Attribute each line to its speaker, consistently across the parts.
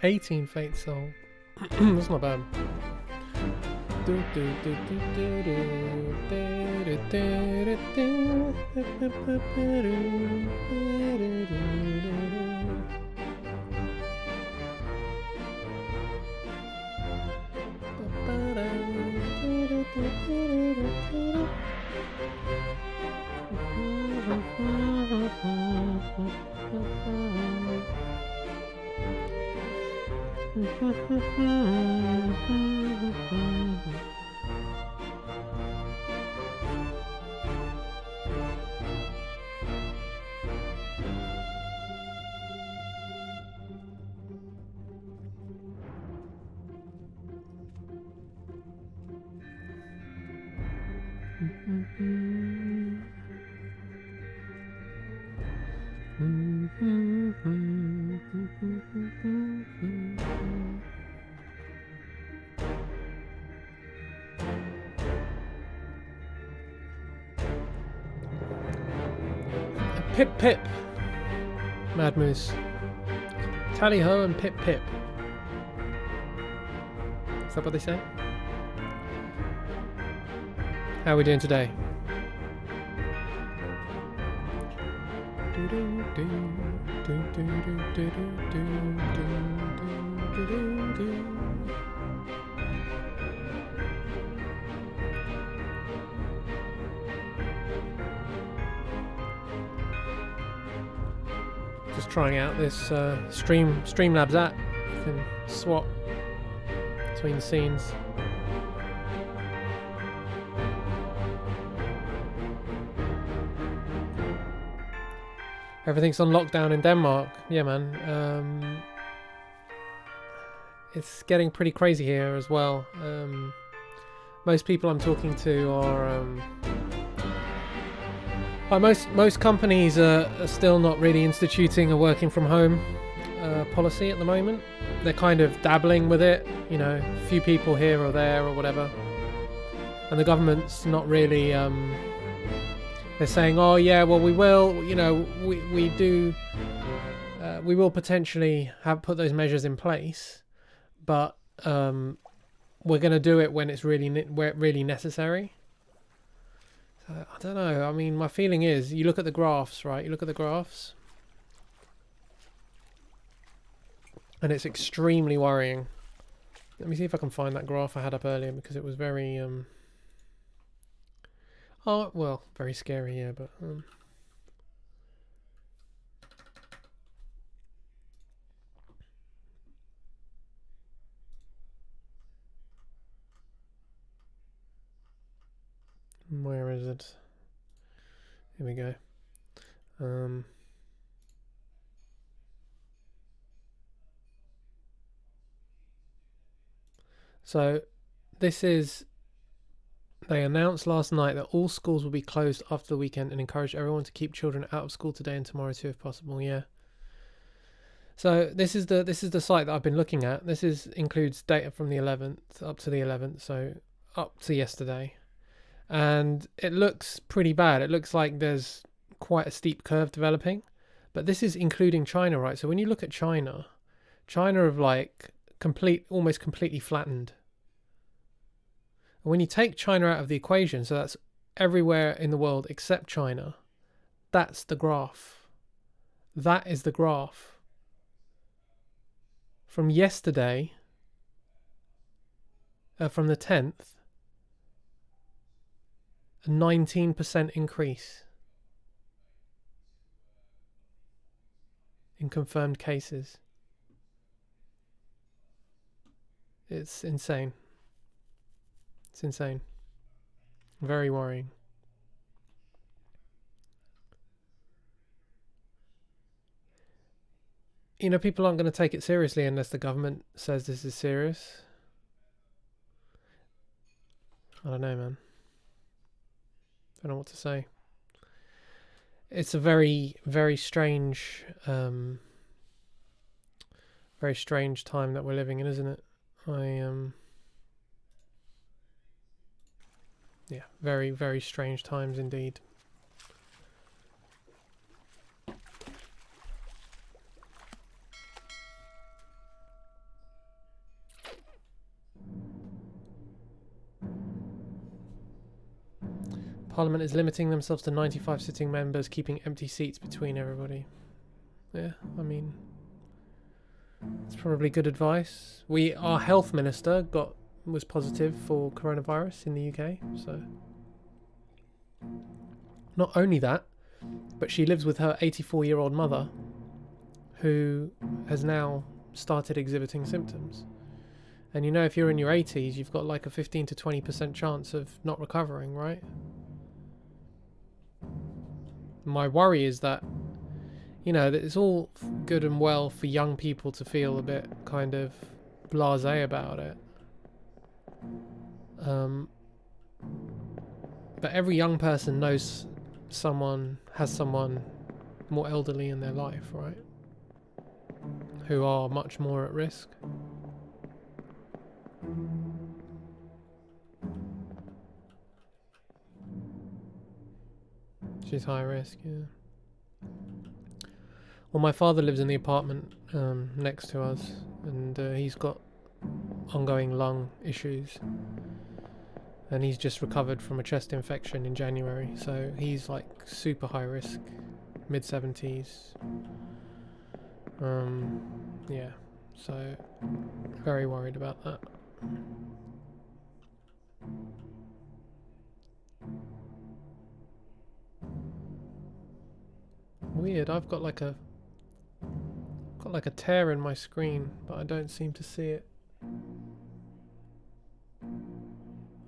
Speaker 1: "18 Fate Soul." That's not bad. Pip pip, Mad Moose. Tally ho and pip pip. Is that what they say? How are we doing today? Just trying out this Streamlabs app. You can swap between scenes. Everything's on lockdown in Denmark. Yeah, man. It's getting pretty crazy here as well. Most people I'm talking to are... most companies are still not really instituting a working from home policy at the moment. They're kind of dabbling with it, you know, a few people here or there or whatever. And the government's not really... they're saying, oh yeah, well we will, you know, we will potentially put those measures in place, but we're going to do it when it's really necessary. So, I don't know. I mean, my feeling is, you look at the graphs, right? You look at the graphs, and it's extremely worrying. Let me see if I can find that graph I had up earlier, because it was very oh, well, very scary, yeah, but... where is it? Here we go. So, this is... They announced last night that all schools will be closed after the weekend and encourage everyone to keep children out of school today and tomorrow too, if possible. Yeah. So this is the site that I've been looking at. This includes data from the 11th up to the 11th, so up to yesterday, and it looks pretty bad. It looks like there's quite a steep curve developing, but this is including China, right? So when you look at China have like almost completely flattened. When you take China out of the equation, so that's everywhere in the world except China, that's the graph. That is the graph. From yesterday, from the 10th, a 19% increase in confirmed cases. It's insane. It's insane. Very worrying. You know, people aren't going to take it seriously unless the government says this is serious. I don't know, man. Don't know what to say. It's a very, very strange, very strange time that we're living in, isn't it? Yeah, very, very strange times indeed. Parliament is limiting themselves to 95 sitting members, keeping empty seats between everybody. Yeah, I mean, it's probably good advice. Our health minister was positive for coronavirus in the UK, so not only that, but she lives with her 84-year-old mother, who has now started exhibiting symptoms. And you know, if you're in your 80s, you've got like a 15 to 20% chance of not recovering, right? My worry is that, you know, that it's all good and well for young people to feel a bit kind of blasé about it. But every young person knows has someone more elderly in their life, right? Who are much more at risk. She's high risk, yeah. Well, my father lives in the apartment next to us, and he's got ongoing lung issues. And he's just recovered from a chest infection in January, so he's like super high risk, mid-70s. Yeah, so very worried about that. Weird, I've got like a tear in my screen, but I don't seem to see it.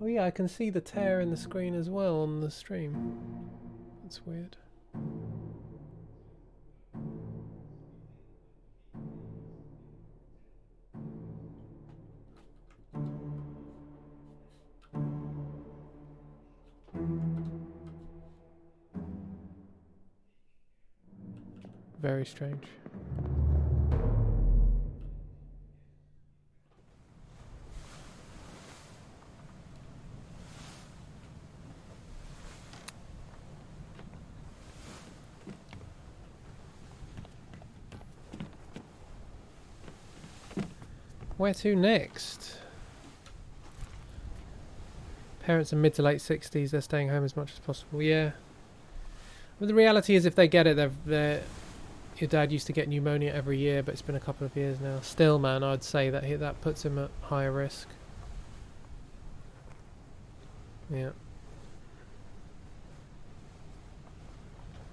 Speaker 1: Oh yeah, I can see the tear in the screen as well on the stream. That's weird. Very strange. Where to next? Parents are mid to late 60s, they're staying home as much as possible. Yeah. But the reality is, if they get it, your dad used to get pneumonia every year, but it's been a couple of years now. Still, man, I'd say that puts him at higher risk. Yeah.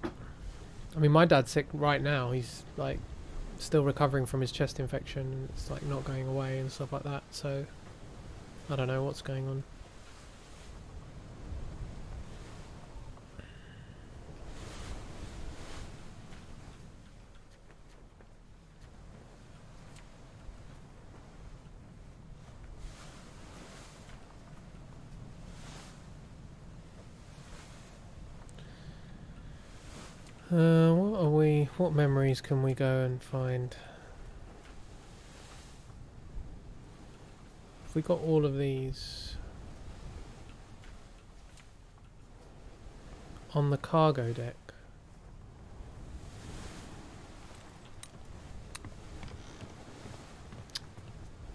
Speaker 1: I mean, my dad's sick right now. He's like still recovering from his chest infection, and it's like not going away and stuff like that. So I don't know what's going on. What memories can we go and find? If we got all of these on the cargo deck.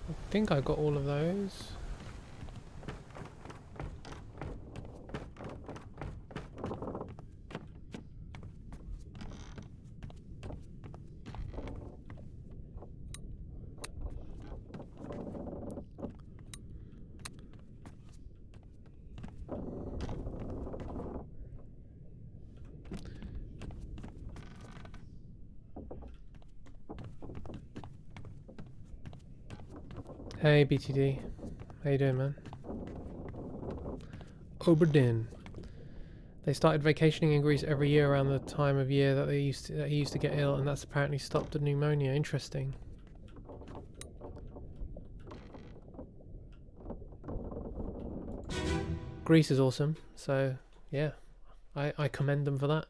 Speaker 1: I think I got all of those. Hey BTD, how you doing, man? Obra Dinn. They started vacationing in Greece every year around the time of year that he used to get ill, and that's apparently stopped the pneumonia. Interesting. Greece is awesome, so yeah, I commend them for that.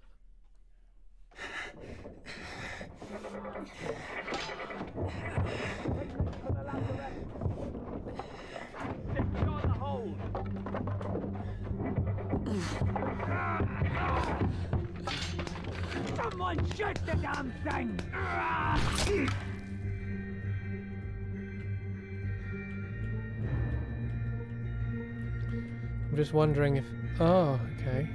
Speaker 2: Someone shoot the damn thing!
Speaker 1: I'm just wondering if... Oh, okay.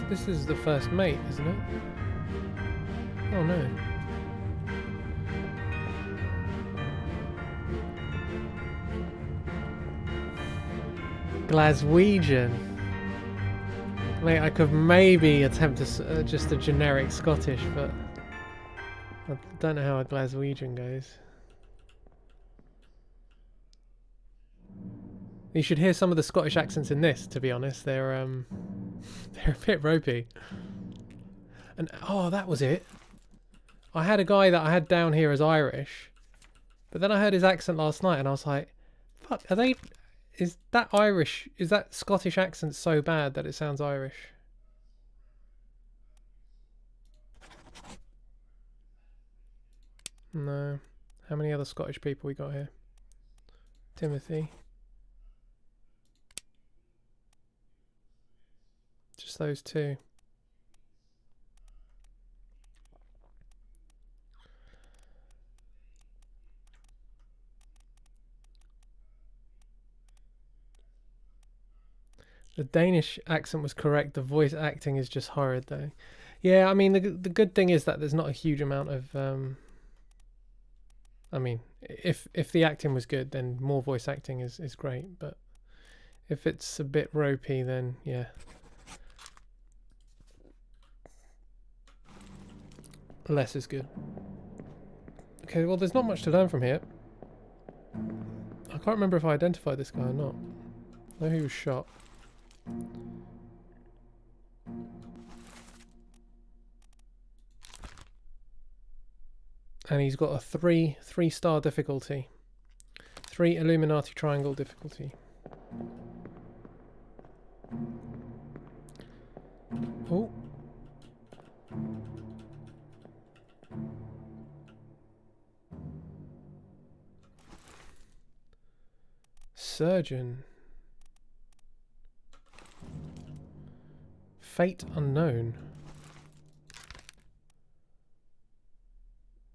Speaker 1: This is the first mate, isn't it? Oh no. Glaswegian. Mate, I could maybe attempt just a generic Scottish, but I don't know how a Glaswegian goes. You should hear some of the Scottish accents in this, to be honest. They're they're a bit ropey. And oh, that was it. I had a guy that I had down here as Irish, but then I heard his accent last night and I was like, fuck, are they... Is that Irish? Is that Scottish accent so bad that it sounds Irish? No. How many other Scottish people we got here? Timothy. Just those two. The Danish accent was correct. The voice acting is just horrid, though. Yeah, I mean, the good thing is that there's not a huge amount of... I mean, if the acting was good, then more voice acting is great. But if it's a bit ropey, then yeah. Less is good. Okay, well, there's not much to learn from here. I can't remember if I identified this guy or not. I know he was shot. And he's got a three-star difficulty. 3 Illuminati triangle difficulty. Oh. Surgeon. Fate unknown.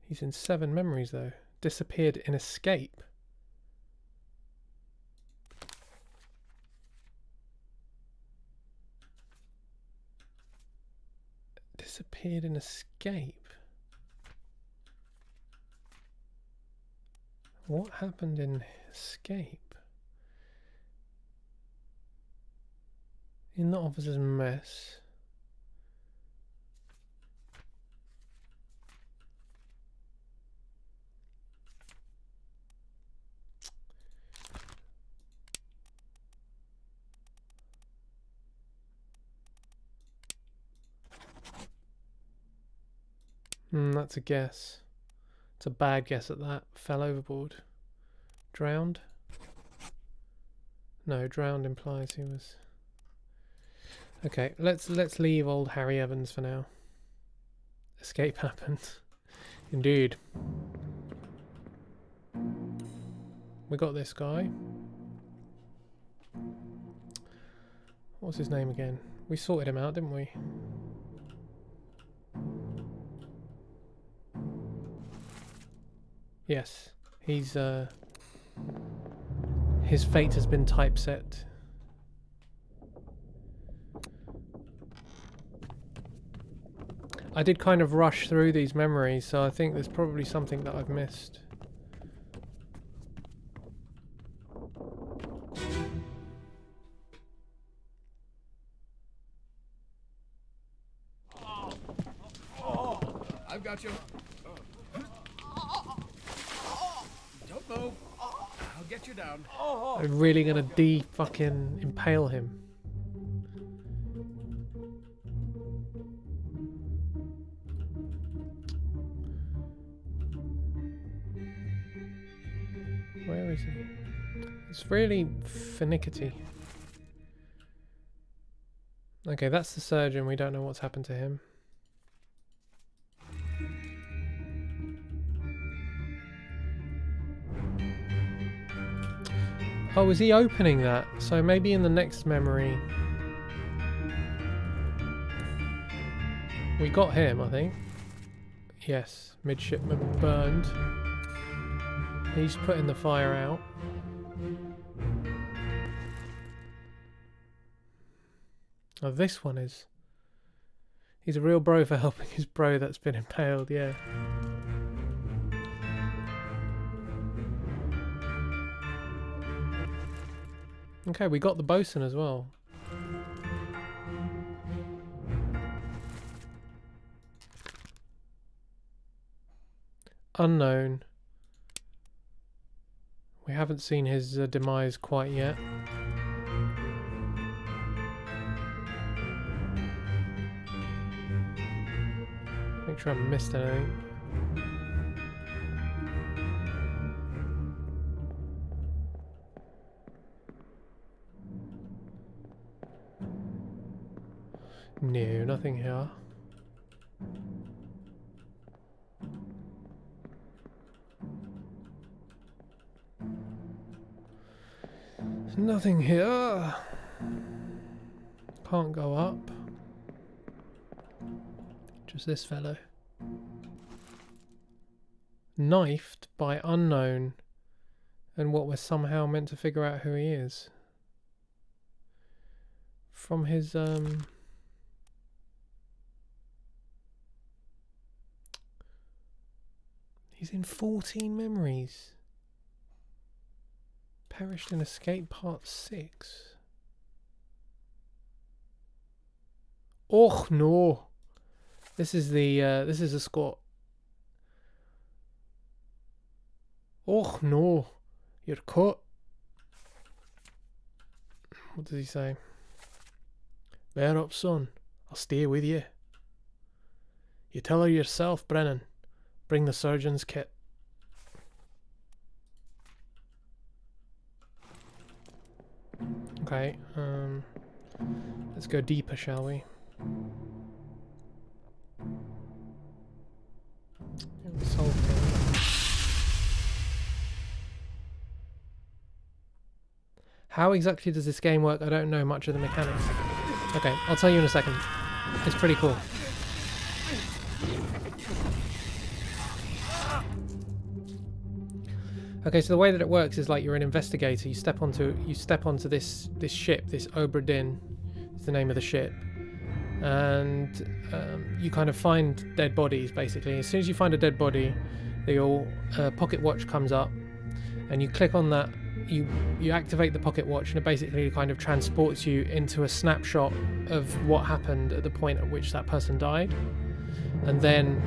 Speaker 1: He's in 7 memories though. Disappeared in escape. Disappeared in escape. What happened in escape? In the officer's mess. That's a guess. It's a bad guess at that. Fell overboard. Drowned? No, drowned implies he was... Okay, let's leave old Harry Evans for now. Escape happened. Indeed. We got this guy. What's his name again? We sorted him out, didn't we? Yes. He's his fate has been typeset. I did kind of rush through these memories, so I think there's probably something that I've missed.
Speaker 3: I've got you. Don't move. I'll get you down.
Speaker 1: I'm really gonna fucking impale him. It's really finicky. Okay, that's the surgeon. We don't know what's happened to him. Oh, is he opening that? So maybe in the next memory... We got him, I think. Yes, midshipman burned. He's putting the fire out. Oh, this one is... He's a real bro for helping his bro that's been impaled, yeah. Okay, we got the bosun as well. Unknown. We haven't seen his demise quite yet. Make sure I haven't missed anything. No, nothing here. There's nothing here. Can't go up. Just this fellow. Knifed by unknown, and what we're somehow meant to figure out who he is. From his he's in 14 memories. Perished in Escape Part 6. Oh no. This is a Scot. Oh no. You're caught. What does he say? Bear up, son. I'll stay with you. You tell her yourself, Brennan. Bring the surgeon's kit. Okay, let's go deeper, shall we? Solve him. How exactly does this game work? I don't know much of the mechanics. Okay, I'll tell you in a second. It's pretty cool. Okay, so the way that it works is like you're an investigator. You step onto this ship, this Obra Dinn. It's the name of the ship, and you kind of find dead bodies. Basically, as soon as you find a dead body, your pocket watch comes up, and you click on that. You activate the pocket watch, and it basically kind of transports you into a snapshot of what happened at the point at which that person died, and then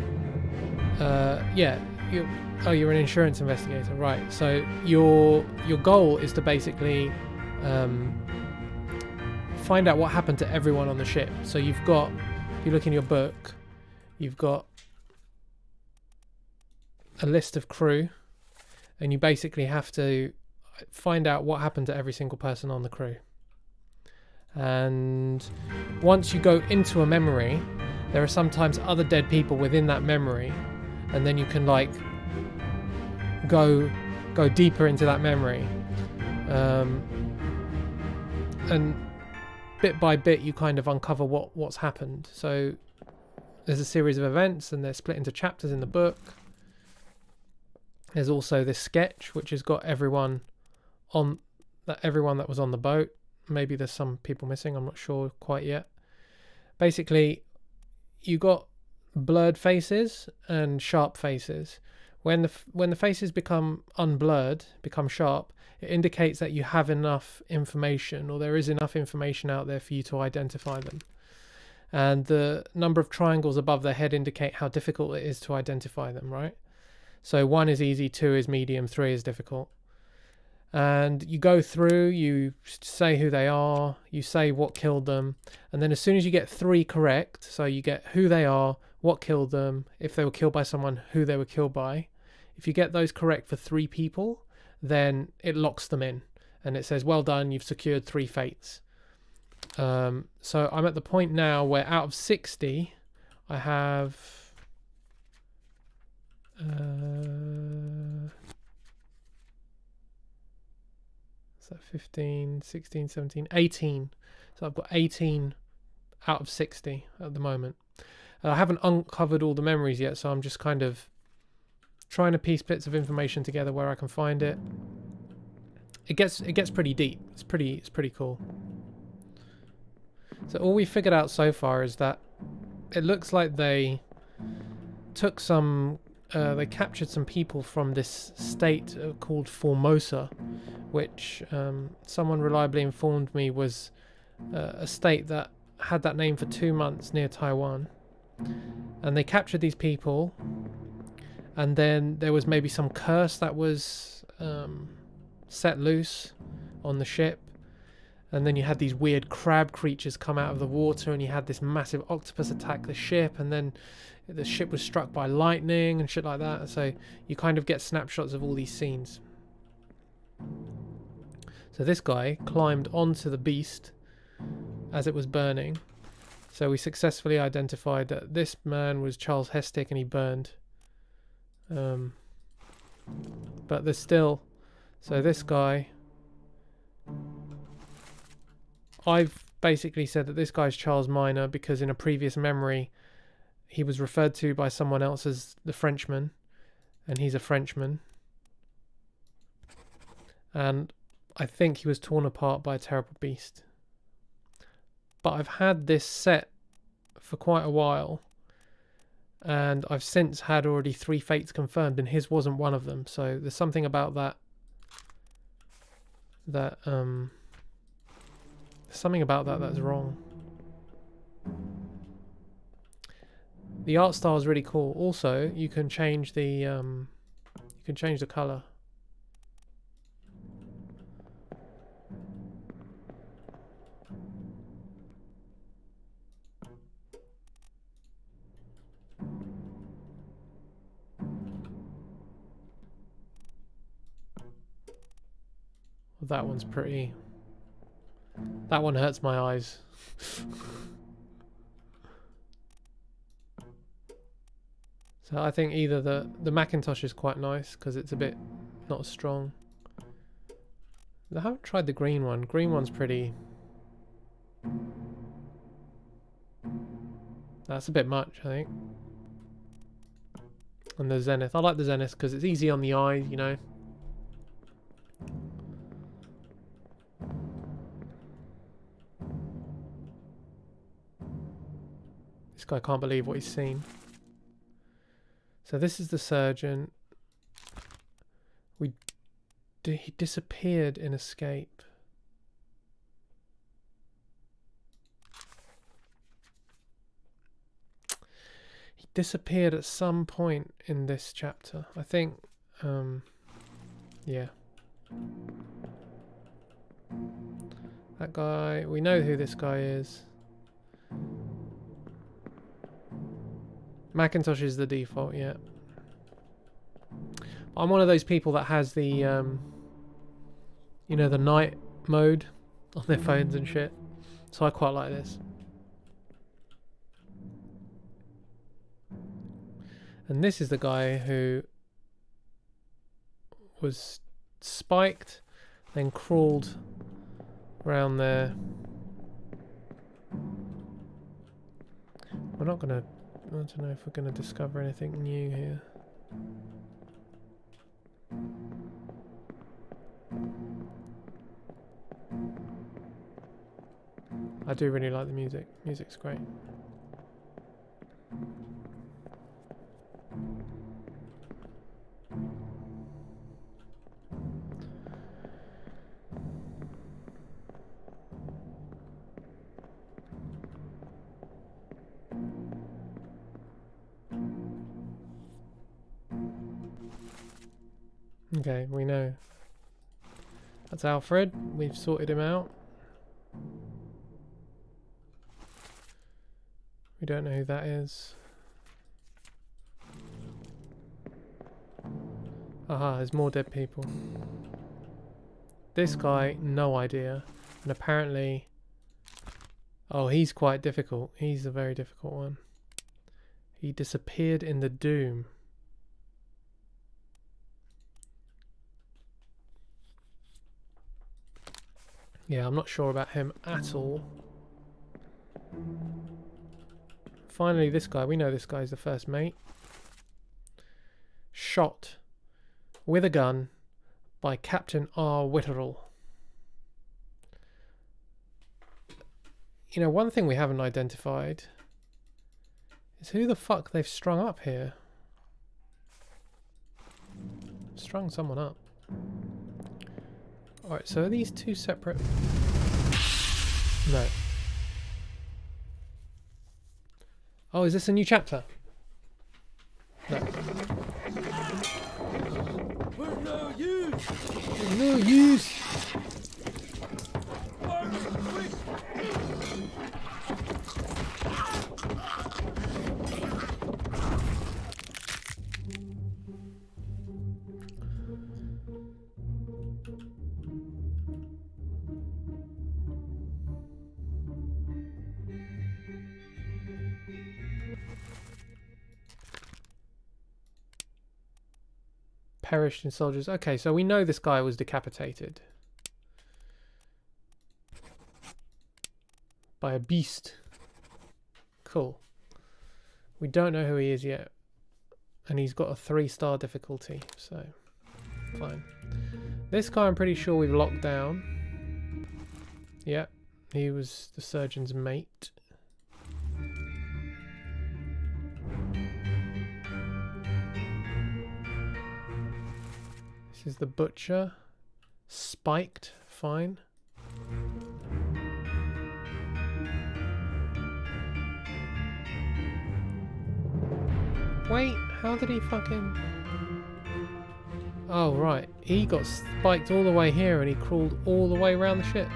Speaker 1: yeah. You're an insurance investigator, right? So your goal is to basically find out what happened to everyone on the ship. So you've got, if you look in your book, you've got a list of crew, and you basically have to find out what happened to every single person on the crew. And once you go into a memory, there are sometimes other dead people within that memory, and then you can like go deeper into that memory, and bit by bit you kind of uncover what's happened. So there's a series of events, and they're split into chapters in the book. There's also this sketch which has got everyone that was on the boat. Maybe there's some people missing, I'm not sure quite yet. Basically, you got blurred faces and sharp faces. When the faces become unblurred, become sharp, it indicates that you have enough information, or there is enough information out there for you to identify them. And the number of triangles above their head indicate how difficult it is to identify them, right? So 1 is easy, 2 is medium, 3 is difficult. And you go through, you say who they are, you say what killed them, and then as soon as you get 3 correct, so you get who they are, what killed them, if they were killed by someone, who they were killed by. If you get those correct for 3 people, then it locks them in, and it says, well done, you've secured 3 fates. So I'm at the point now where out of 60 I have is that 15, 16, 17, 18. So I've got 18 out of 60 at the moment. I haven't uncovered all the memories yet, so I'm just kind of trying to piece bits of information together where I can find it. It gets pretty deep. It's pretty cool. So all we figured out so far is that it looks like they took some they captured some people from this state called Formosa, which someone reliably informed me was a state that had that name for 2 months near Taiwan. And they captured these people, and then there was maybe some curse that was set loose on the ship, and then you had these weird crab creatures come out of the water, and you had this massive octopus attack the ship, and then the ship was struck by lightning and shit like that. So you kind of get snapshots of all these scenes. So this guy climbed onto the beast as it was burning. So we successfully identified that this man was Charles Hestick and he burned. But there's still... So this guy... I've basically said that this guy's Charles Minor because in a previous memory he was referred to by someone else as the Frenchman, and he's a Frenchman. And I think he was torn apart by a terrible beast. But I've had this set for quite a while, and I've since had already 3 fates confirmed, and his wasn't one of them. So there's something about that's wrong. The art style is really cool. Also, you can change the color. That one's pretty. That one hurts my eyes. So I think either the Macintosh is quite nice because it's a bit not as strong. I haven't tried the green one. Green one's pretty. That's a bit much, I think. And the Zenith. I like the Zenith because it's easy on the eye, you know. This guy can't believe what he's seen. So this is the surgeon. He disappeared in Escape. He disappeared at some point in this chapter. I think, yeah. That guy, we know who this guy is. Macintosh is the default, yeah. I'm one of those people that has the, you know, the night mode on their phones and shit. So I quite like this. And this is the guy who was spiked, then crawled around there. We're not gonna... I don't know if we're going to discover anything new here. I do really like the music. Music's great. Okay, we know. That's Alfred. We've sorted him out. We don't know who that is. Aha, there's more dead people. This guy, no idea. And apparently... Oh, he's quite difficult. He's a very difficult one. He disappeared in the doom. Yeah, I'm not sure about him at all. Finally, this guy. We know this guy's the first mate. Shot with a gun by Captain R. Witterell. You know, one thing we haven't identified is who the fuck they've strung up here. Strung someone up. Alright, so are these two separate? No. Oh, is this a new chapter? No.
Speaker 3: We're no use.
Speaker 1: No use! Perished in soldiers. Okay, so we know this guy was decapitated by a beast. Cool. We don't know who he is yet. And he's got a 3-star difficulty, so fine. This guy I'm pretty sure we've locked down. Yep, he was the surgeon's mate. This is the butcher. Spiked, fine. Wait, how did he fucking... Oh, right. He got spiked all the way here and he crawled all the way around the ship.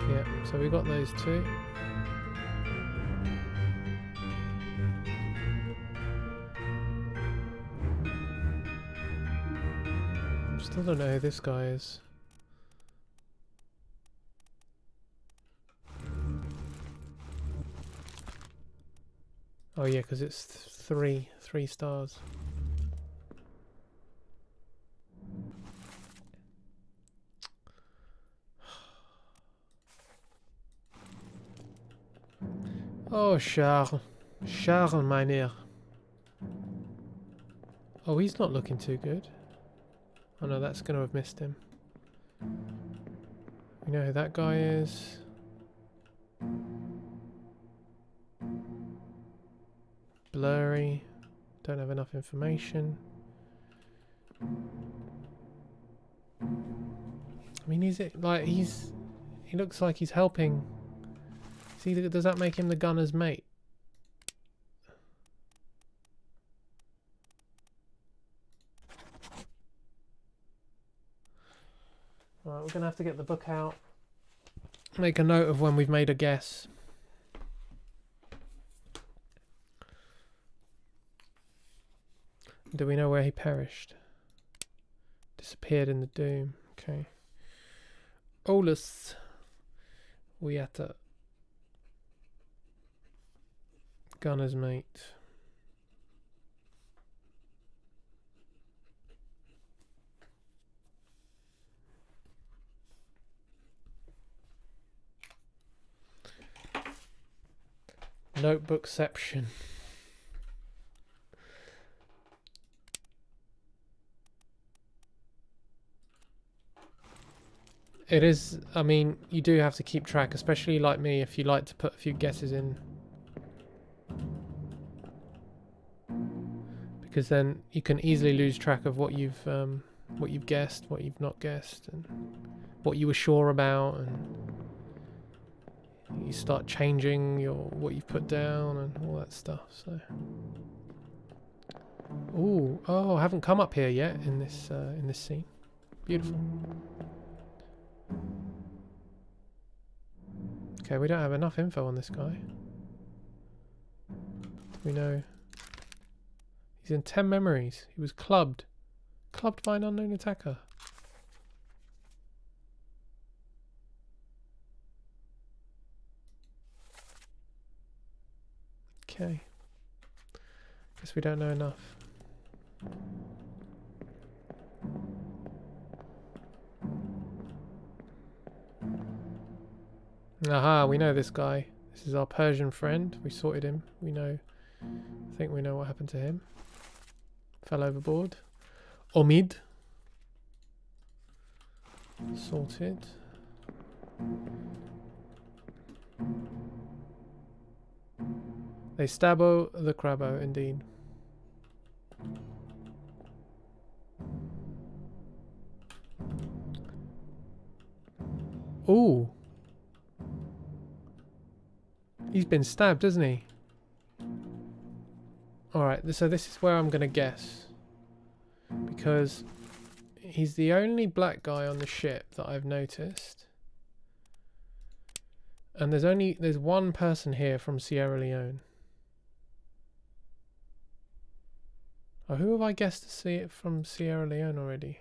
Speaker 1: Yeah, so we got those two. Still don't know who this guy is. Oh yeah, because it's three stars. Oh, Charles. Charles, mynheer. Oh, he's not looking too good. Oh no, that's going to have missed him. You know who that guy is? Blurry. Don't have enough information. I mean, is it like he looks like he's helping. See, does that make him the gunner's mate? Right, we're gonna have to get the book out. Make a note of when we've made a guess. Do we know where he perished? Disappeared in the doom. Okay. Olus Wiata. Gunner's mate. Notebookception. It is, I mean, you do have to keep track, especially like me, if you like to put a few guesses in. Because then you can easily lose track of what you've guessed, what you've not guessed, and what you were sure about, and you start changing what you've put down and all that stuff. So, ooh, oh, I haven't come up here yet in this scene. Beautiful. Okay, we don't have enough info on this guy. Do we know He's in 10 memories. He was clubbed. Clubbed by an unknown attacker. Okay. Guess we don't know enough. Aha, we know this guy. This is our Persian friend. We sorted him. We know. I think we know what happened to him. Fell overboard. Omid. Sorted. They stabbo the crabbo, indeed. Ooh. He's been stabbed, hasn't he? Alright, so this is where I'm going to guess. Because he's the only black guy on the ship that I've noticed. And there's one person here from Sierra Leone. Oh, who have I guessed to see it from Sierra Leone already?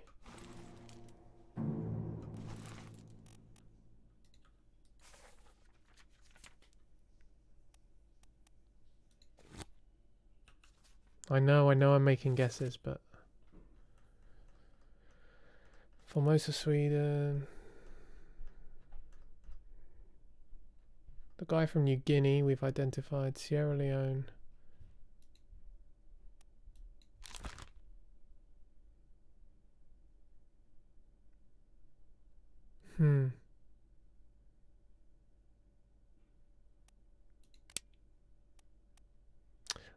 Speaker 1: I know I'm making guesses, but Formosa, Sweden. The guy from New Guinea we've identified. Sierra Leone.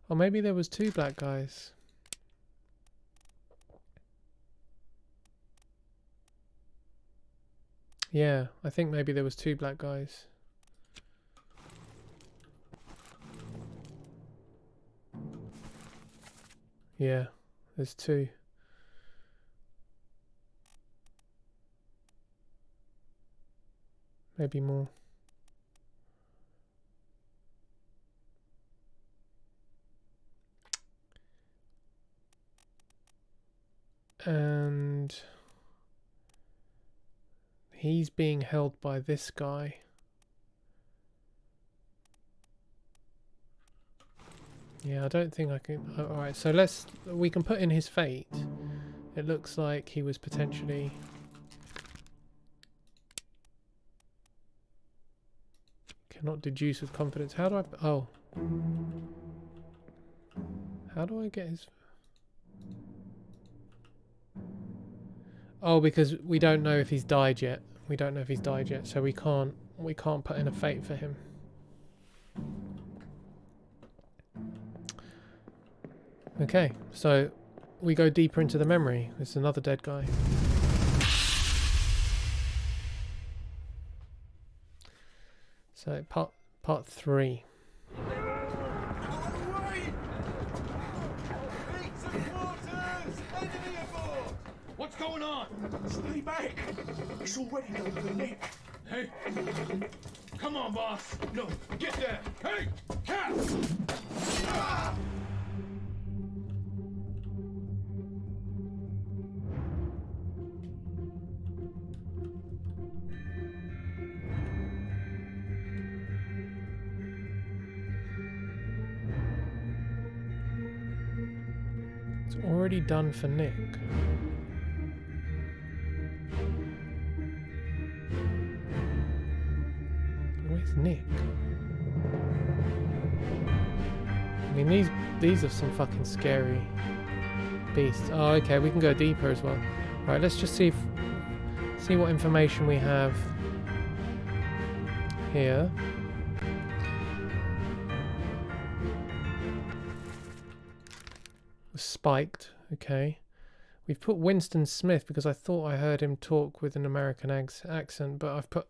Speaker 1: Or maybe there was two black guys. Yeah, I think maybe there was two black guys. Yeah, there's two. Maybe more. And he's being held by this guy. Yeah, I don't think I can. Alright, so we can put in his fate. It looks like he was potentially. Cannot deduce with confidence. How do I. Oh. How do I get his. Oh, because we don't know if he's died yet. We don't know if he's died yet, so we can't put in a fate for him. Okay, so we go deeper into the memory. There's another dead guy. So part 3.
Speaker 3: What's going on? Stay back. It's already done for Nick. Hey. Come on, boss. No, get there. Hey, cat. Ah!
Speaker 1: It's already done for Nick. Where's Nick? I mean, these are some fucking scary beasts. Oh, okay, we can go deeper as well. Right, let's just see what information we have here. Spiked. Okay. We've put Winston Smith because I thought I heard him talk with an American accent, but I've put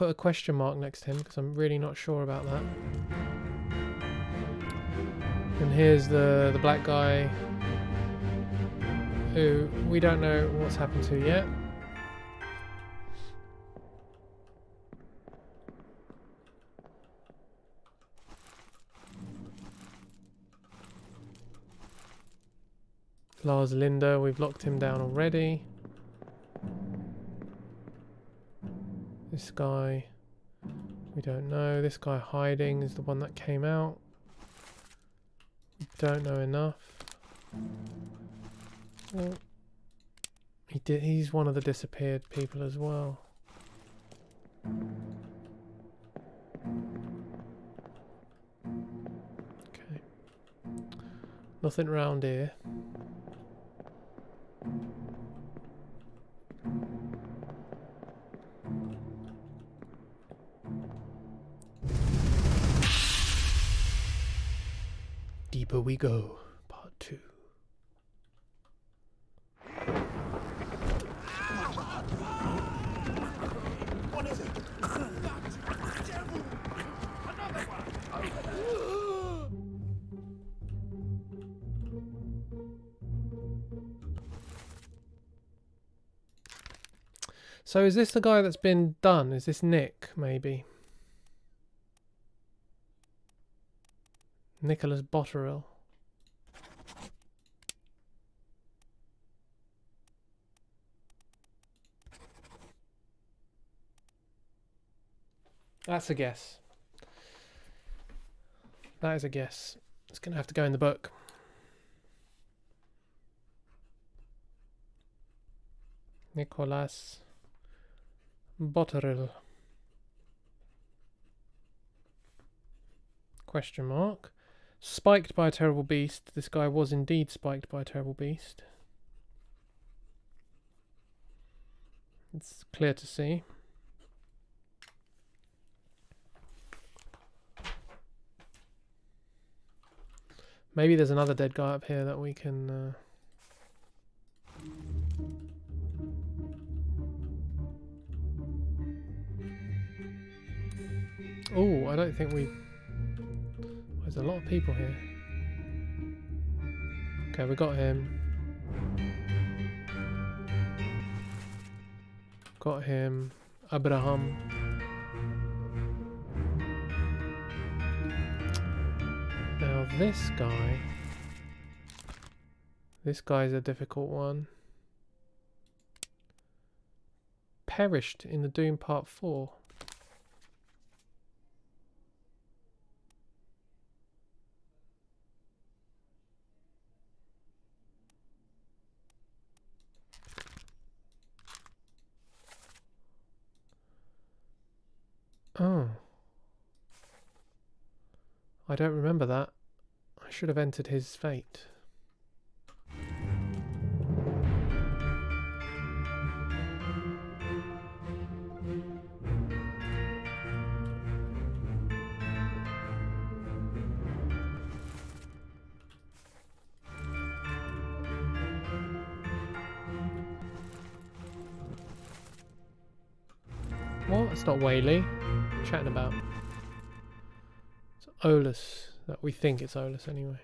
Speaker 1: a question mark next to him because I'm really not sure about that. And here's the black guy who we don't know what's happened to yet. Lars Linder, we've locked him down already. This guy, we don't know. This guy hiding is the one that came out. We don't know enough. Well, he's one of the disappeared people as well. Okay. Nothing around here. Deeper we go, part 2.
Speaker 3: What is it? Devil! Another one!
Speaker 1: So is this the guy that's been done? Is this Nick, maybe? Nicholas Botterill. That's a guess. That is a guess. It's going to have to go in the book. Nicholas Botterill. Question mark. Spiked by a terrible beast. This guy was indeed spiked by a terrible beast. It's clear to see. Maybe there's another dead guy up here that we can... Oh, I don't think we... There's a lot of people here. Okay, we got him. Got him. Abraham. Now this guy... This guy's a difficult one. Perished in the Doom Part 4. Oh. I don't remember that. I should have entered his fate. What? It's not Whaley. What are you chatting about? It's Olus. That we think it's Olus anyway.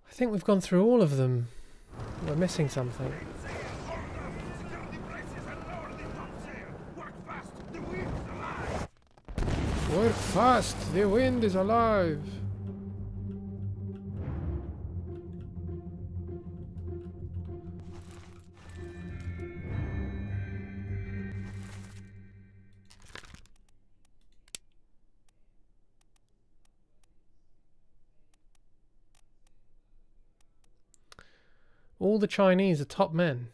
Speaker 1: I think we've gone through all of them. We're missing something. Work fast! The wind is alive! All the Chinese are top men.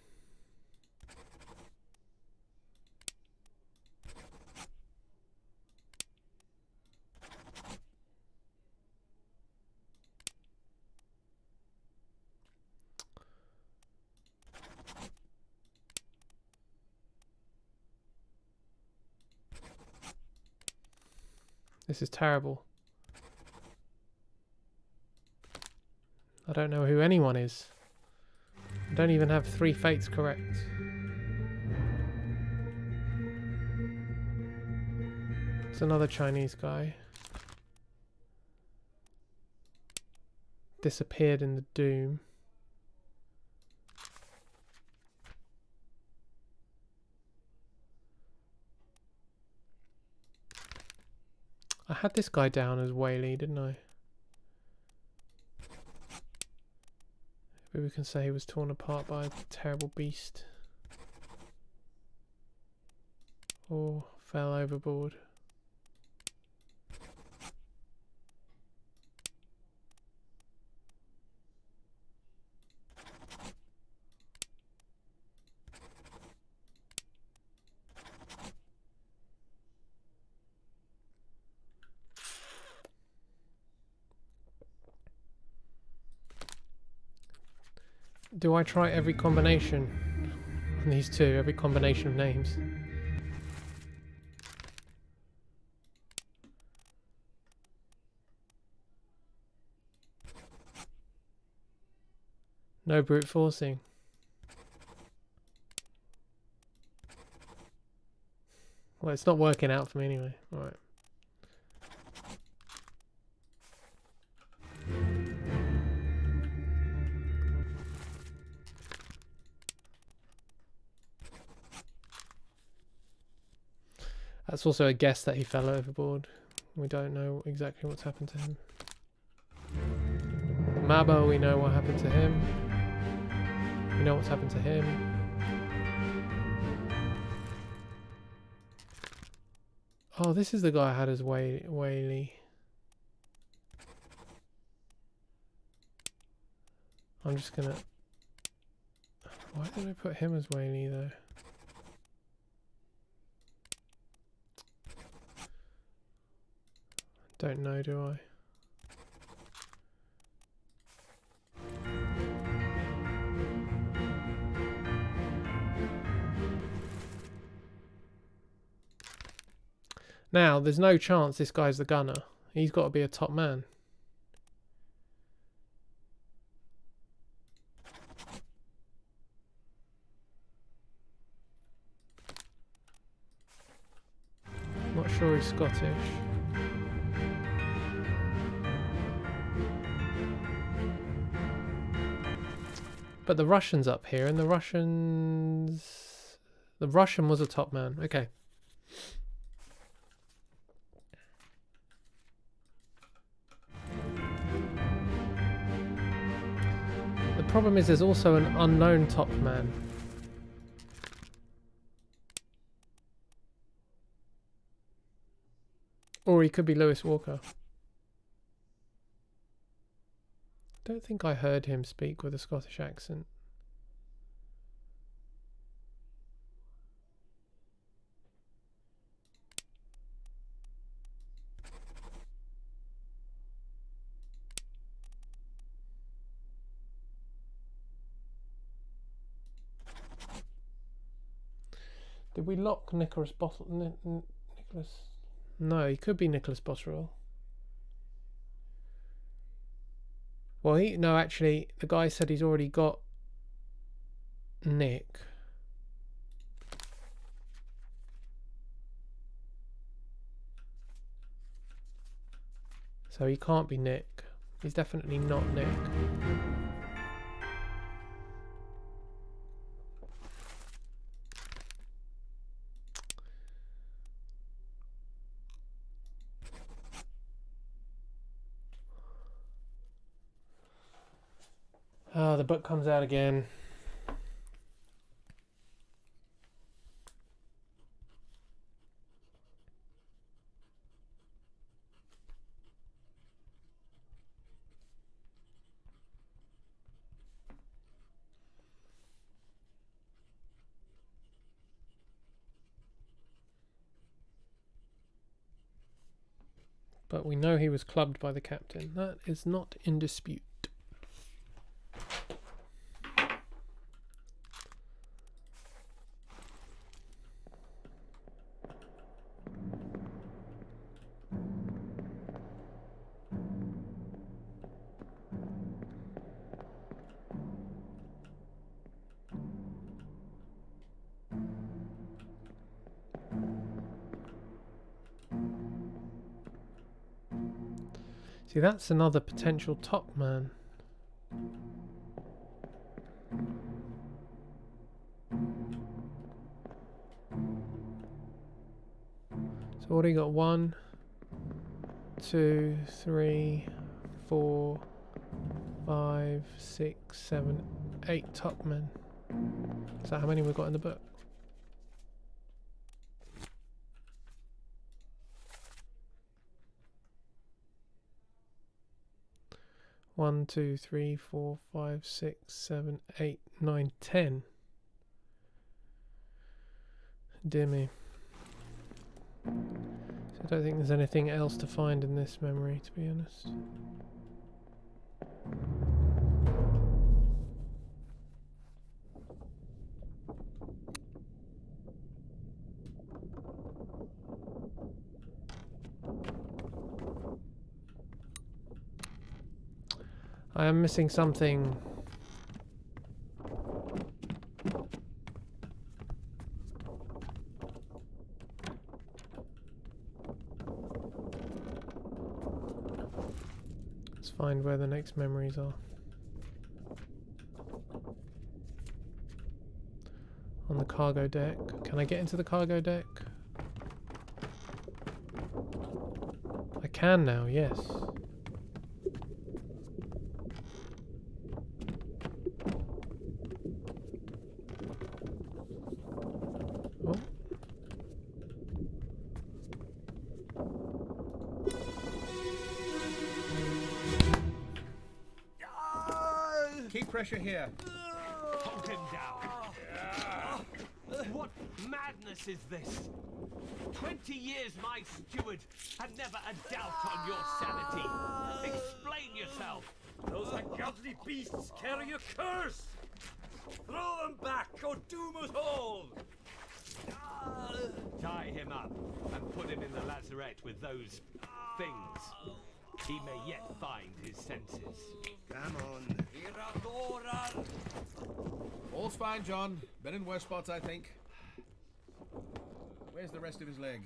Speaker 1: This is terrible. I don't know who anyone is. I don't even have 3 fates correct. It's another Chinese guy. disappeared in the doom. I had this guy down as Whaley, didn't I? Maybe we can say he was torn apart by a terrible beast. Or fell overboard. Do I try every combination on these two, every combination of names? No brute forcing. Well, it's not working out for me anyway. Alright. That's also a guess that he fell overboard. We don't know exactly what's happened to him. Mabo, we know what happened to him. We know what's happened to him. Oh, this is the guy I had as Whaley. I'm just gonna... Why did I put him as Whaley though? Don't know, do I? Now, there's no chance this guy's the gunner. He's got to be a top man. Not sure he's Scottish. But the Russian's up here, and the Russian was a top man. Okay. The problem is there's also an unknown top man. Or he could be Lewis Walker. Don't think I heard him speak with a Scottish accent. Did we lock Nicholas Bottle? Nicholas? No, he could be Nicholas Botterill. Well, no, actually, the guy said he's already got Nick. So he can't be Nick. He's definitely not Nick. Oh, the book comes out again. But we know he was clubbed by the captain. That is not in dispute. See, that's another potential top man. what do you got? 1, 2, 3, 4, 5, 6, 7, 8 top men. Is that how many we've got in the book? One, 2, 3, 4, 5, 6, 7, 8, 9, 10. Dear me. So I don't think there's anything else to find in this memory, to be honest. I am missing something. Let's find where the next memories are. On the cargo deck. Can I get into the cargo deck? I can now, yes. Oh.
Speaker 4: Keep pressure here.
Speaker 2: Hold him down. What madness is this? 20 years my steward, and never a doubt on your sanity. Explain yourself.
Speaker 5: Those ungodly beasts carry a curse! Throw them back or doom us all!
Speaker 2: Tie him up and put him in the lazarette with those things. He may yet find his senses.
Speaker 4: Come on. All's fine, John. Been in worse spots, I think. Where's the rest of his leg?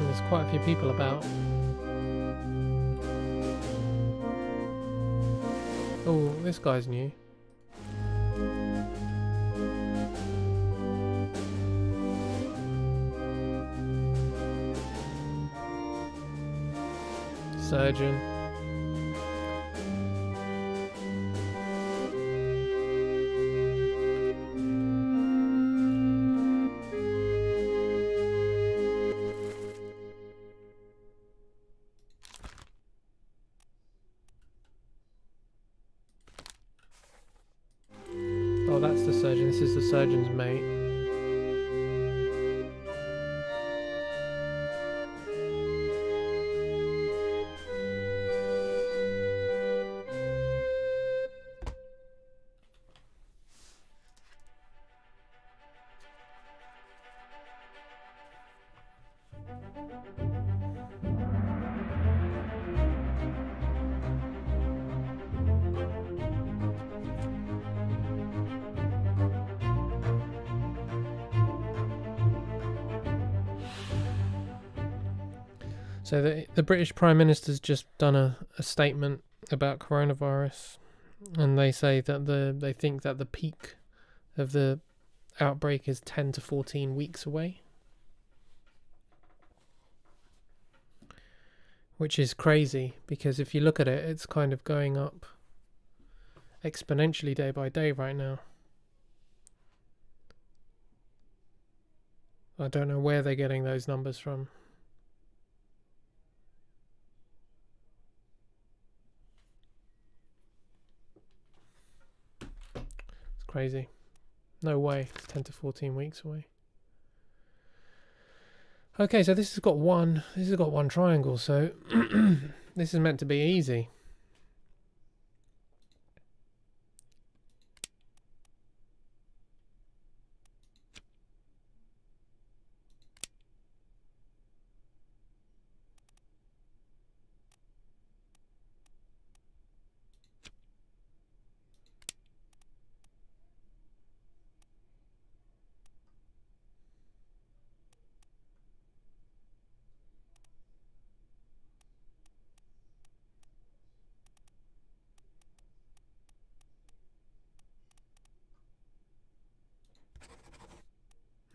Speaker 1: There's quite a few people about. Oh, this guy's new. Surgeon. Oh, that's the surgeon. This is the surgeon's mate. So the British Prime Minister's just done a statement about coronavirus, and they say that they think that the peak of the outbreak is 10 to 14 weeks away, which is crazy because if you look at it, it's kind of going up exponentially day by day right now. I don't know where they're getting those numbers from. Crazy. No way. It's 10 to 14 weeks away. Okay, so this has got one triangle, so this is meant to be easy.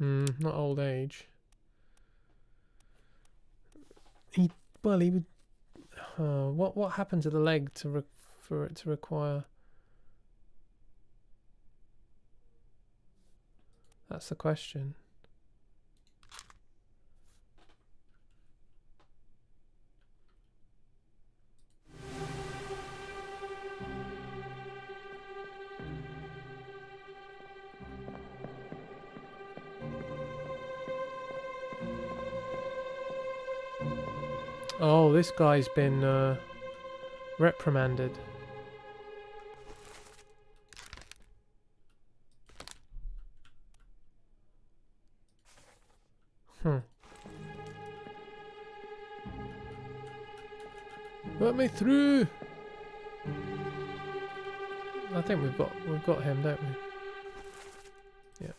Speaker 1: Not old age. He would. What happened to the leg for it to require? That's the question. Oh, this guy's been reprimanded. Let me through. I think we've got him, don't we? Yeah.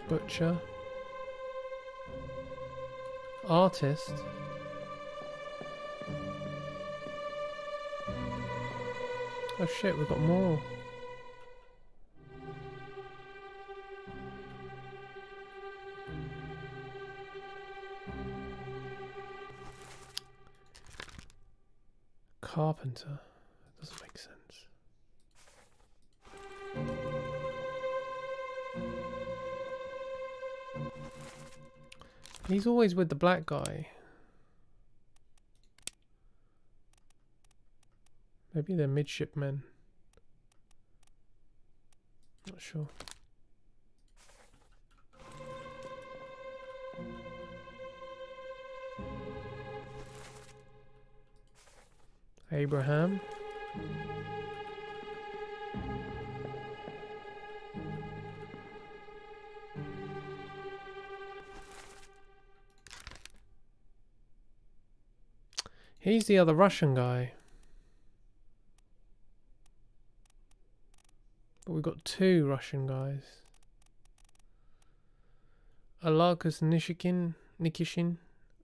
Speaker 1: Butcher. Artist. Oh shit, we've got more. Carpenter. That doesn't make sense. He's always with the black guy. Maybe they're midshipmen. Not sure. Abraham. He's the other Russian guy. But we've got two Russian guys. Alakas Nikishin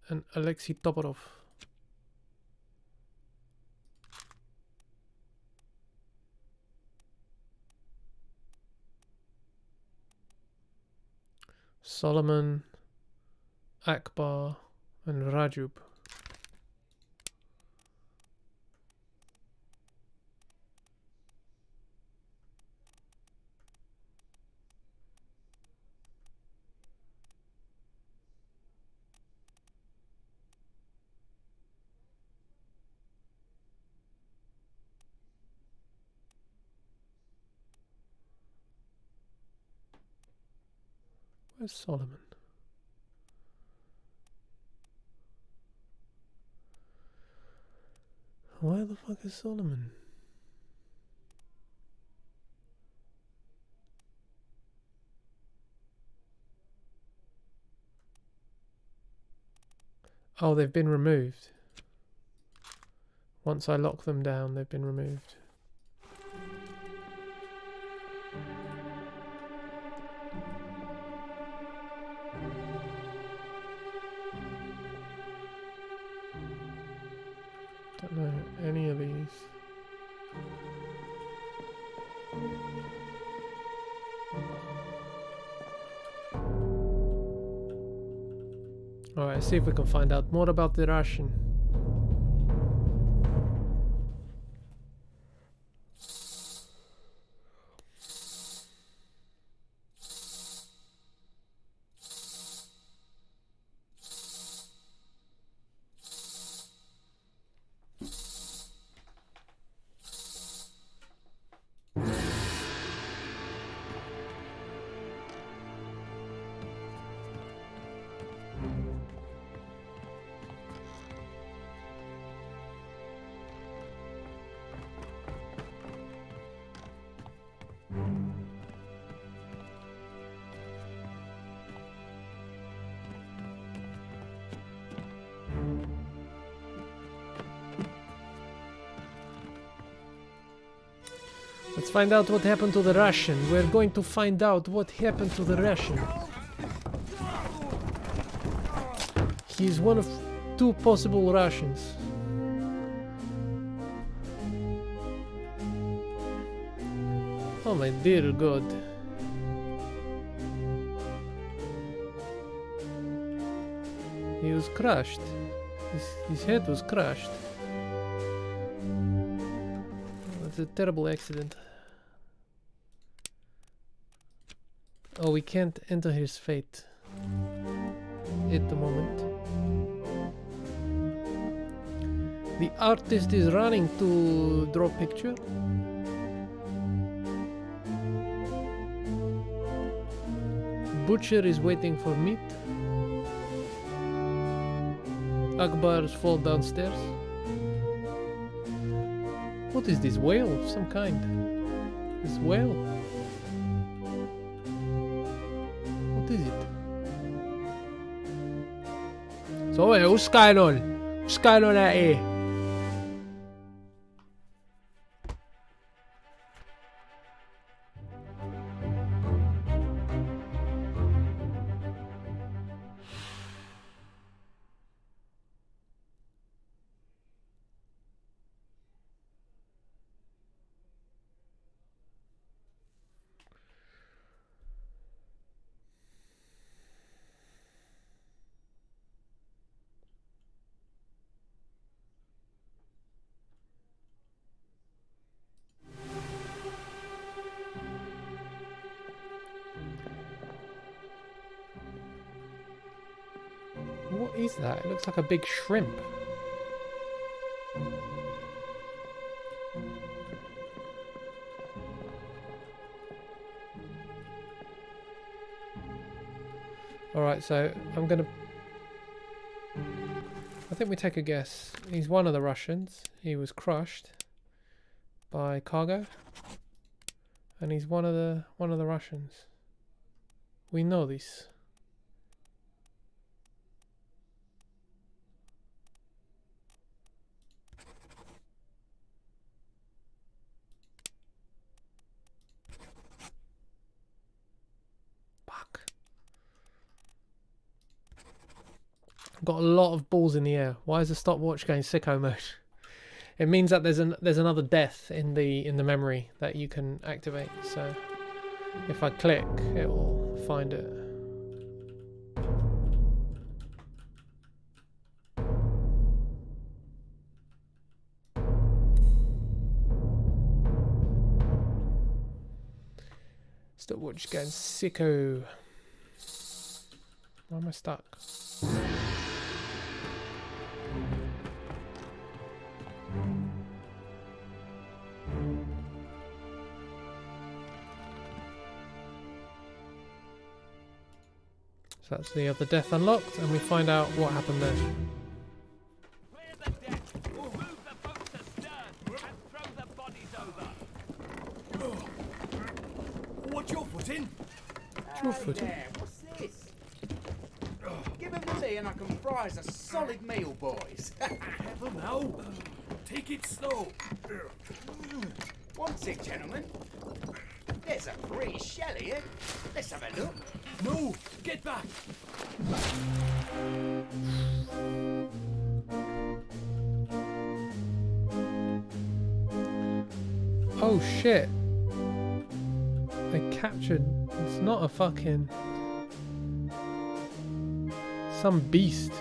Speaker 1: and Alexei Toporov. Solomon, Akbar and Rajub. Where's Solomon? Where the fuck is Solomon? Oh, they've been removed. Once I lock them down, they've been removed. Don't know any of these. Alright, see if we can find out more about the Russian. Let's find out what happened to the Russian. We're going to find out what happened to the Russian. He's one of 2 possible Russians. Oh my dear God. He was crushed. His head was crushed. It's a terrible accident. Oh, we can't enter his fate at the moment. The artist is running to draw picture. Butcher is waiting for meat. Akbar's fall downstairs. What is this? Whale of some kind? This whale? What is it? So, what's going on? What's going on out here? What is that? It looks like a big shrimp. Alright, so I'm gonna... I think we take a guess. He's one of the Russians. He was crushed by cargo. And he's one of the Russians. We know this. Got a lot of balls in the air. Why is the stopwatch going sicko mode? It means that there's another death in the memory that you can activate. So if I click, it will find it. Stopwatch going sicko. Why am I stuck? So that's the other death unlocked, and we find out what happened there.
Speaker 2: Clear the deck. Move the boats astern and throw the bodies over.
Speaker 5: What's your foot in?
Speaker 1: Your foot in.
Speaker 6: There, what's this? Give him to me and I can fry us a solid meal, boys.
Speaker 5: Never now. Take it slow.
Speaker 6: What's it, gentlemen? There's a pretty shell here. Let's have a look.
Speaker 5: No, get back.
Speaker 1: Oh shit. They captured... It's not a fucking... Some beast.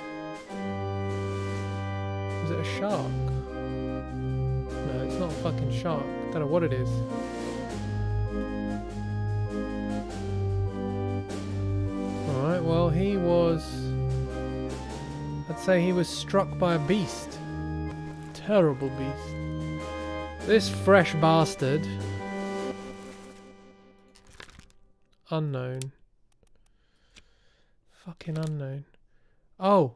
Speaker 1: Is it a shark? No, it's not a fucking shark. I don't know what it is. Alright, well he was... I'd say he was struck by a beast. Terrible beast. This fresh bastard... Unknown. Fucking unknown. Oh!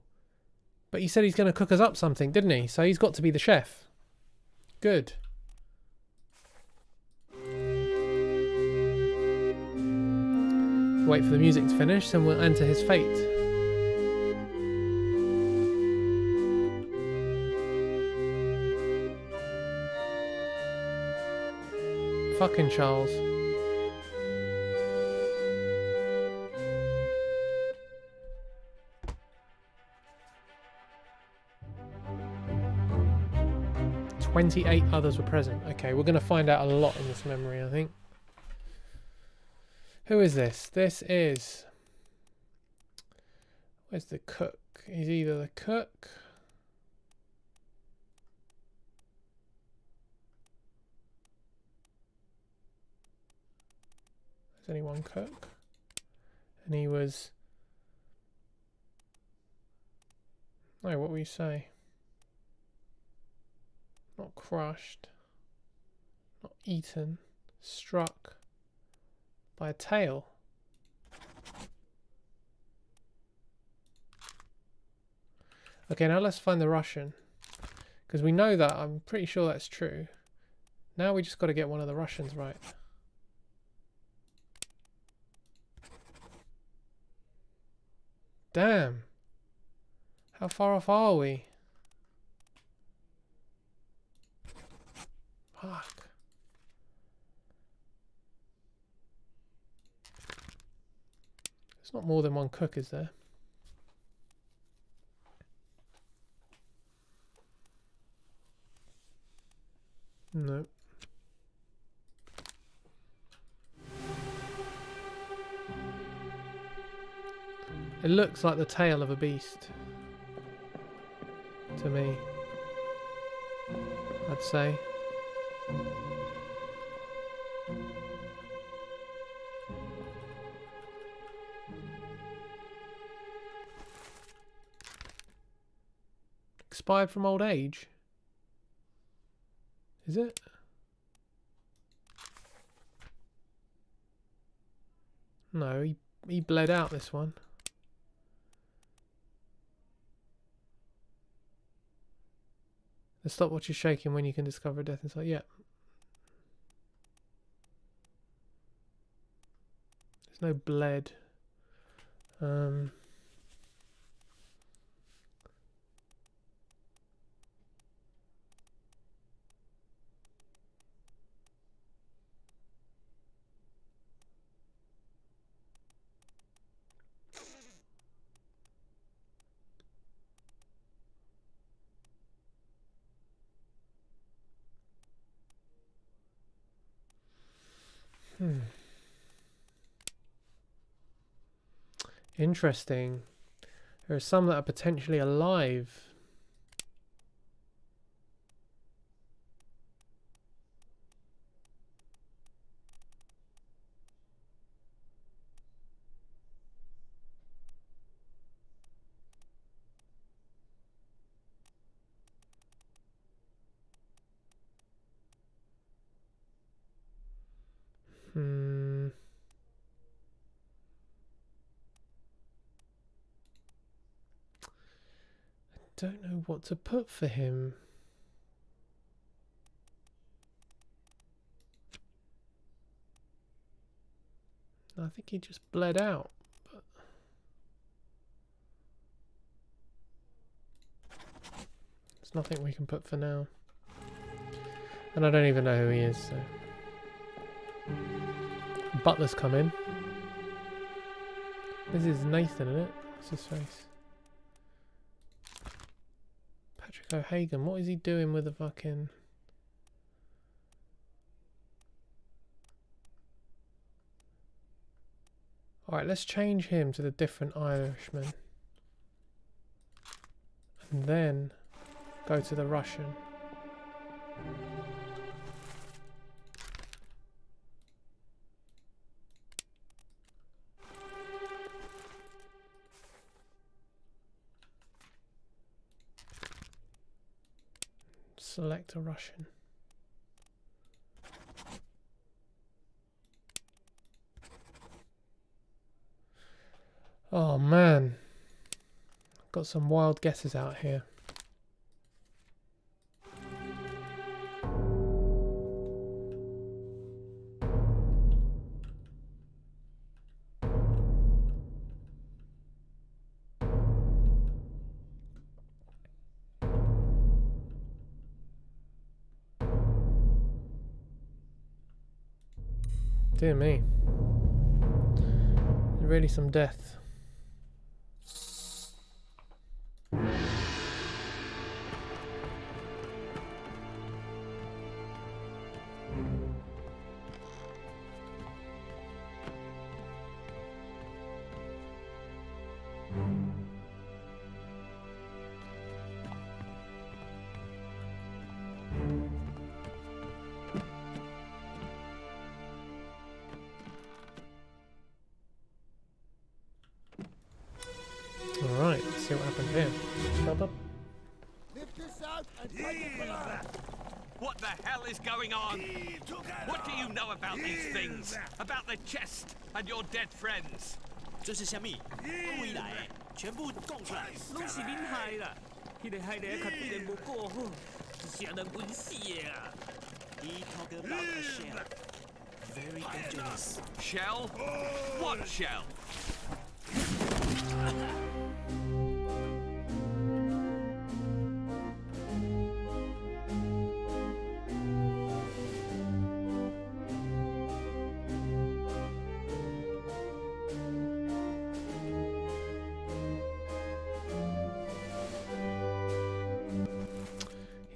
Speaker 1: But he said he's going to cook us up something, didn't he? So he's got to be the chef. Good. Wait for the music to finish, and we'll enter his fate. fucking Charles. "28 others were present." Okay, we're going to find out a lot in this memory, I think. Who is this? This is... Where's the cook? He's either the cook... There's only one cook. And he was... No, what will you say? Not crushed. Not eaten. Struck by a tail. Okay, now let's find the Russian. Because we know that. I'm pretty sure that's true. Now we just got to get one of the Russians right. Damn. How far off are we? Fuck. There's not more than one cook, is there? No. It looks like the tail of a beast. To me. I'd say. Expired from old age? Is it? No, he bled out, this one. The stopwatch is shaking when you can discover death inside. Yeah. There's no bled. Interesting. There are some that are potentially alive. Don't know what to put for him. I think he just bled out. But there's nothing we can put for now. And I don't even know who he is, so. Butler's come in. This is Nathan, isn't it? What's his face? Patrick O'Hagan, what is he doing with the fucking... Alright, let's change him to the different Irishman. And then go to the Russian. Select a Russian. Oh man, got some wild guesses out here. Dear me. Really some death. Alright, let's see what happened here.
Speaker 2: What the hell is going on? What do you know about these things? About the chest and your dead friends?
Speaker 7: 这是虾米？未来全部供出来。
Speaker 8: 拢是恁害啦！迄个害得较比人无顾好，是让人晕死的啊！
Speaker 7: He talk about a shell. Very dangerous.
Speaker 2: Shell? What shell?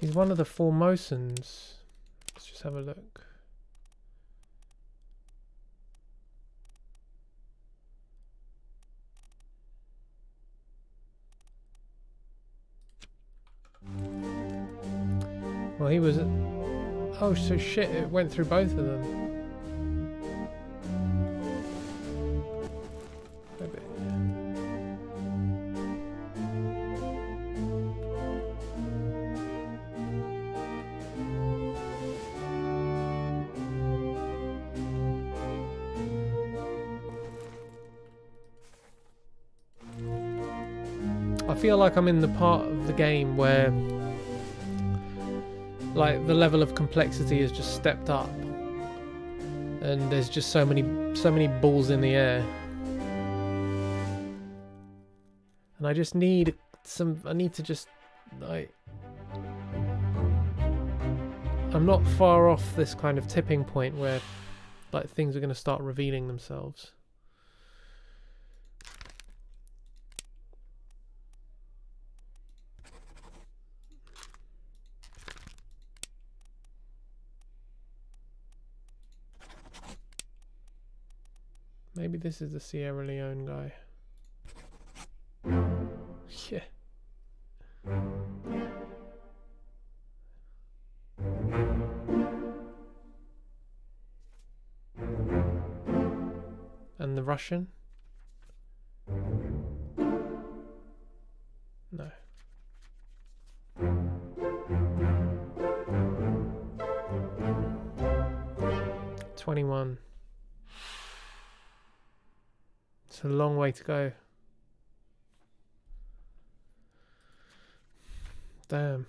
Speaker 1: He's one of the Formosans. Let's just have a look. Well, he was... Oh, so shit, it went through both of them. I feel like I'm in the part of the game where like the level of complexity has just stepped up and there's just so many balls in the air, and I just need I need to just like, I'm not far off this kind of tipping point where like things are going to start revealing themselves. Maybe this is the Sierra Leone guy. Yeah. And the Russian? No. $21. It's a long way to go. Damn.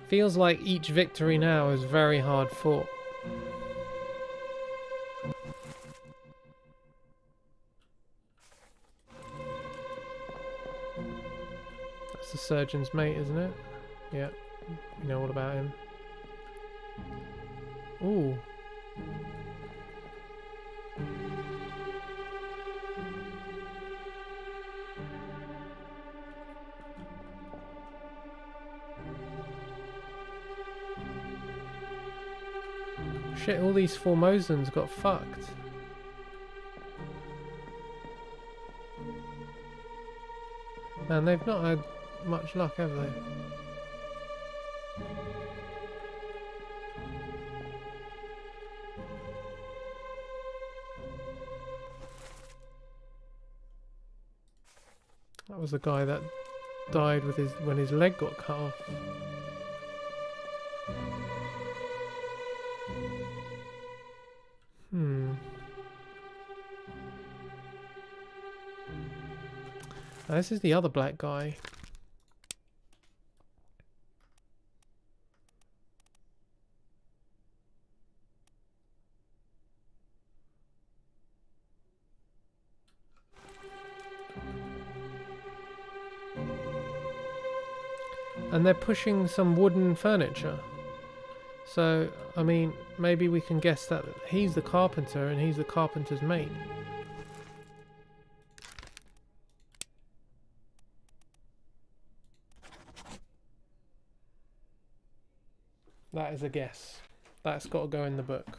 Speaker 1: Feels like each victory now is very hard fought. That's the surgeon's mate, isn't it? Yeah, you know all about him. Ooh. Shit, all these Formosans got fucked. Man, they've not had much luck, have they? That was the guy that died with when his leg got cut off. Now, this is the other black guy. And they're pushing some wooden furniture. So, I mean, maybe we can guess that he's the carpenter and he's the carpenter's mate. That is a guess. That's got to go in the book.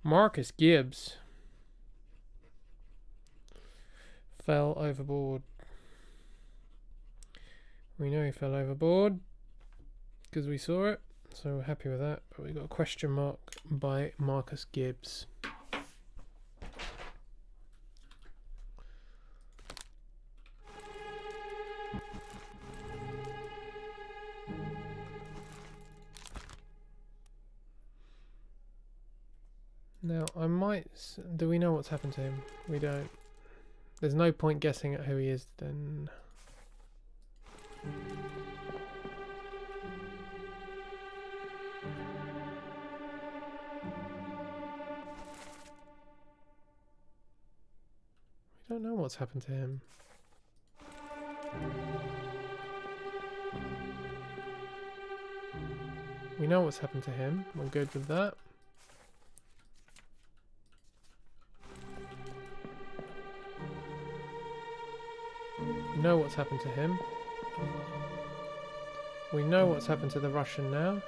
Speaker 1: Marcus Gibbs fell overboard. We know he fell overboard because we saw it, so we're happy with that. But we got a question mark by Marcus Gibbs. Now, I might... Do we know what's happened to him? We don't. There's no point guessing at who he is then. We don't know what's happened to him. We know what's happened to him. We're good with that. We know what's happened to him. We know what's happened to the Russian now.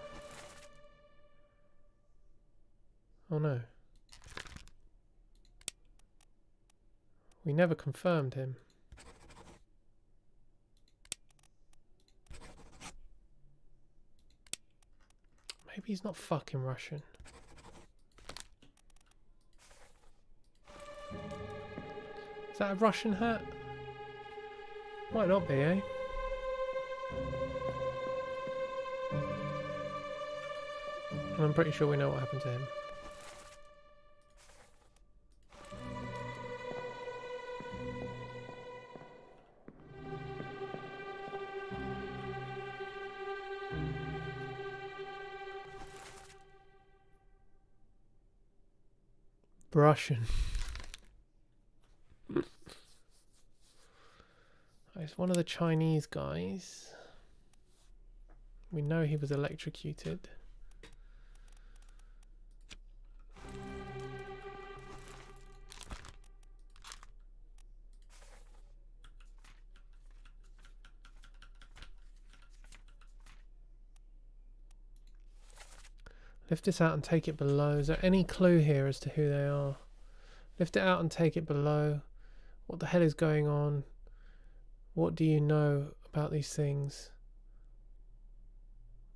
Speaker 1: Oh no. We never confirmed him. Maybe he's not fucking Russian. Is that a Russian hat? Might not be, eh? And I'm pretty sure we know what happened to him. Russian. It's one of the Chinese guys. We know he was electrocuted. Lift this out and take it below. Is there any clue here as to who they are? Lift it out and take it below. What the hell is going on? What do you know about these things?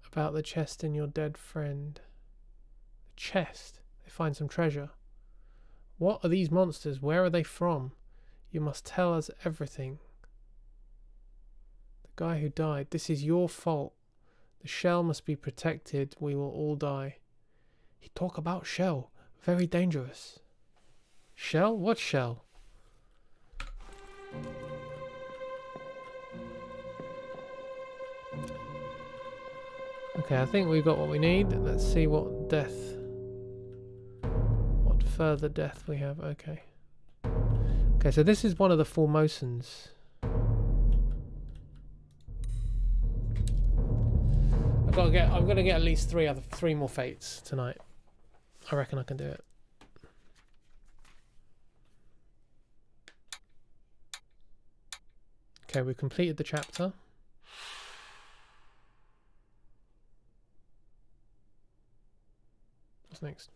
Speaker 1: About the chest and your dead friend. The chest. They find some treasure. What are these monsters? Where are they from? You must tell us everything. The guy who died. This is your fault. The shell must be protected. We will all die. He talk about shell. Very dangerous. Shell? What shell? Okay, I think we've got what we need. Let's see what further death we have. Okay. Okay, so this is one of the Formosans. I'm gonna get at least three more fates tonight. I reckon I can do it. Okay, we've completed the chapter. What's next?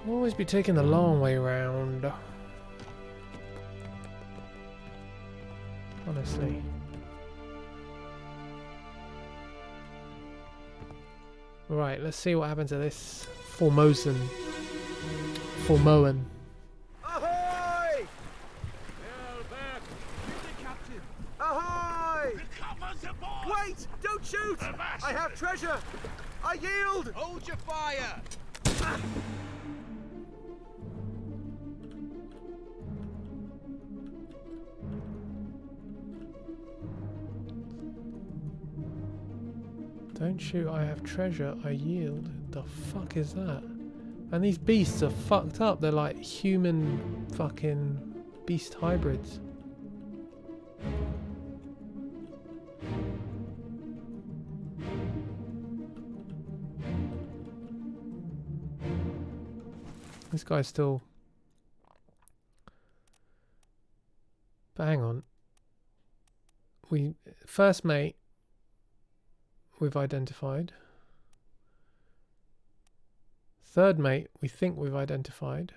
Speaker 1: Always be taking the long way round. Honestly. Right, let's see what happens to this Formosan. Formoan.
Speaker 5: Ahoy! Hell back! Get the captain! Ahoy! Wait! Don't shoot! I have treasure! I yield!
Speaker 6: Hold your fire!
Speaker 1: Don't shoot, I have treasure, I yield. The fuck is that? And these beasts are fucked up. They're like human fucking beast hybrids. This guy's still... But hang on. First mate, we've identified. Third mate, we think we've identified.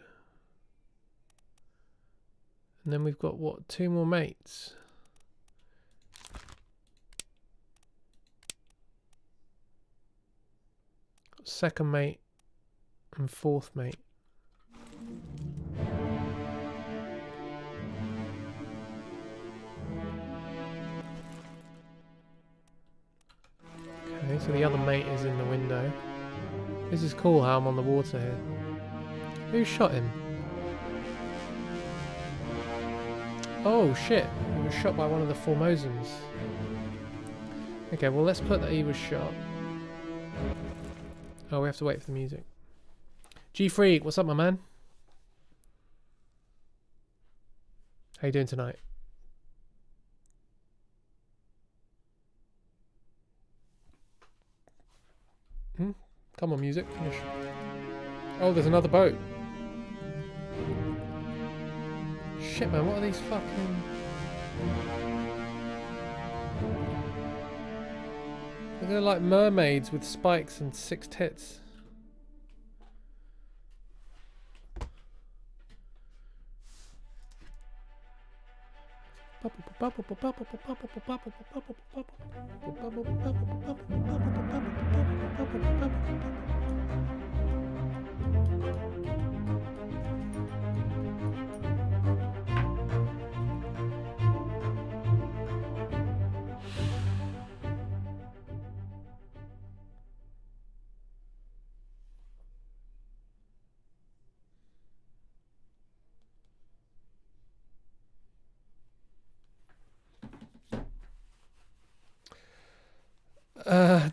Speaker 1: And then we've got, what, 2 more mates? Second mate and fourth mate. Okay, so the other mate is in the window. This is cool how I'm on the water here. Who shot him? Oh shit, he was shot by one of the Formosans. Okay, well let's put that he was shot. Oh, we have to wait for the music. G-Freak, what's up my man? How you doing tonight? Come on, music. Finish. Oh, there's another boat. Shit, man, what are these fucking... They're like mermaids with spikes and 6 tits.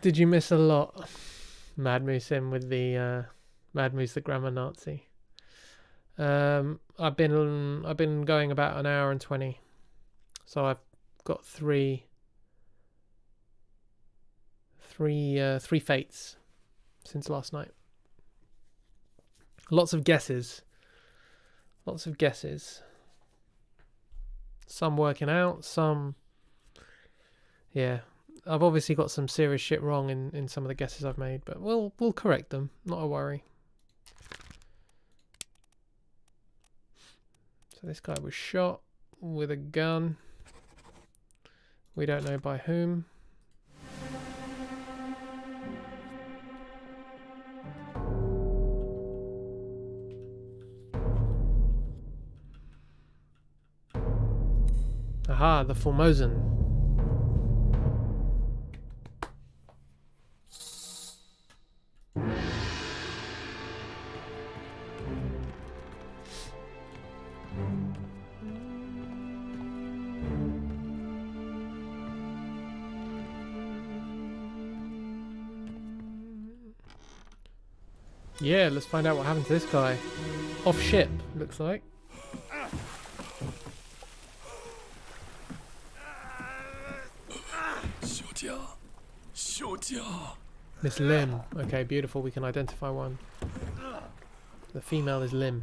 Speaker 1: Did you miss a lot? Mad Moose in with the Mad Moose the grammar Nazi. I've been going about an hour and 20, so I've got three fates since last night. Lots of guesses. Some working out, some... Yeah. I've obviously got some serious shit wrong in some of the guesses I've made, but we'll correct them, not a worry. So this guy was shot with a gun. We don't know by whom. Aha, the Formosan. Yeah, let's find out what happened to this guy. Off ship, looks like. Miss Lim. Okay, beautiful. We can identify one. The female is Lim.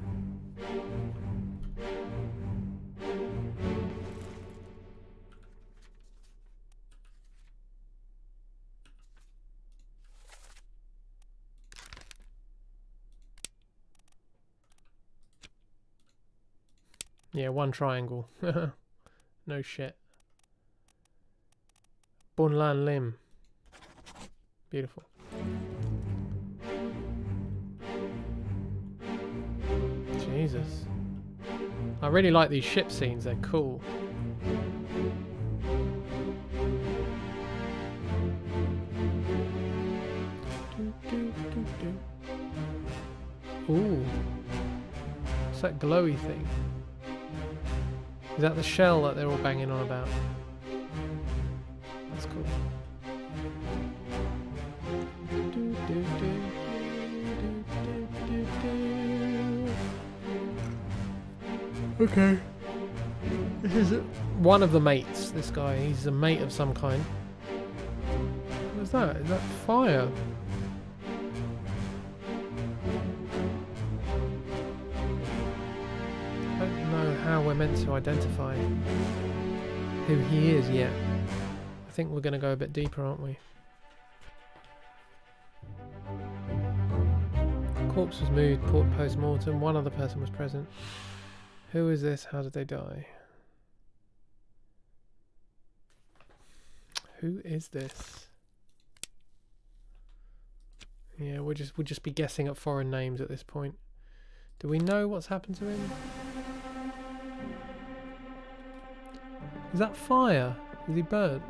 Speaker 1: Yeah, one triangle. No shit. Bunlan Lim. Beautiful. Jesus. I really like these ship scenes, they're cool. Ooh. What's that glowy thing? Is that the shell that they're all banging on about? That's cool. Okay. This is one of the mates, this guy. He's a mate of some kind. What's that? Is that fire? I don't know how we're meant to identify who he is yet. I think we're going to go a bit deeper, aren't we? The corpse was moved, post-mortem. One other person was present. Who is this? How did they die? Who is this? Yeah, we'll just be guessing at foreign names at this point. Do we know what's happened to him? Is that fire? Is he burnt?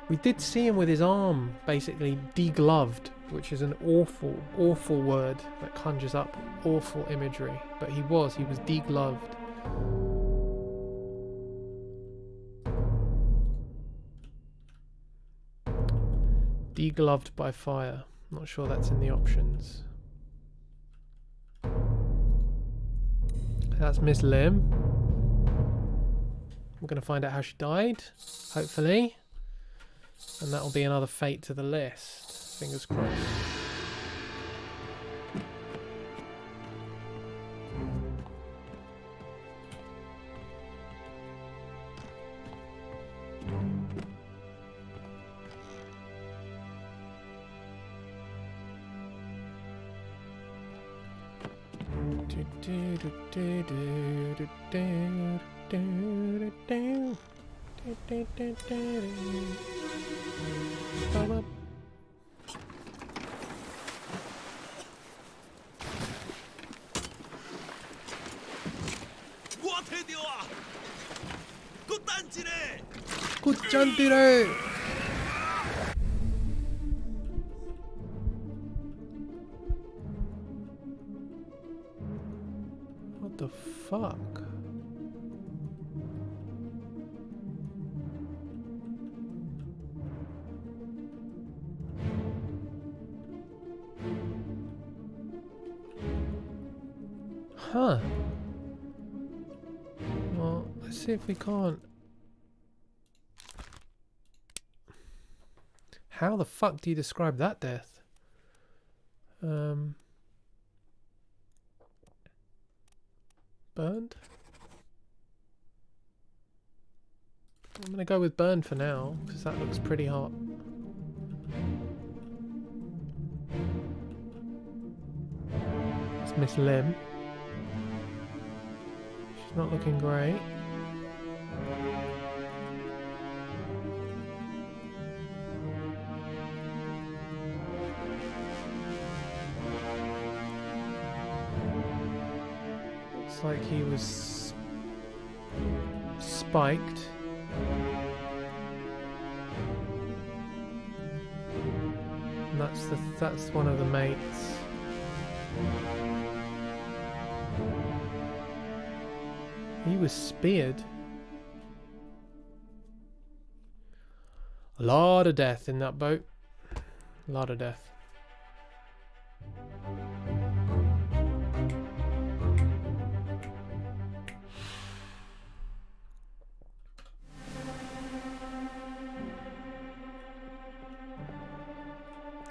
Speaker 1: We did see him with his arm basically degloved, which is an awful, awful word that conjures up awful imagery. But he was degloved. Degloved by fire. Not sure that's in the options. That's Miss Lim. We're going to find out how she died, hopefully. And that'll be another fate to the list. Fingers crossed. 굿잔디래. What the fuck? Huh. Well, let's see if we can't. How the fuck do you describe that death? Burned? I'm gonna go with burned for now, because that looks pretty hot. That's Miss Lim. She's not looking great. Looks like he was spiked. And that's one of the mates. He was speared. A lot of death in that boat. A lot of death.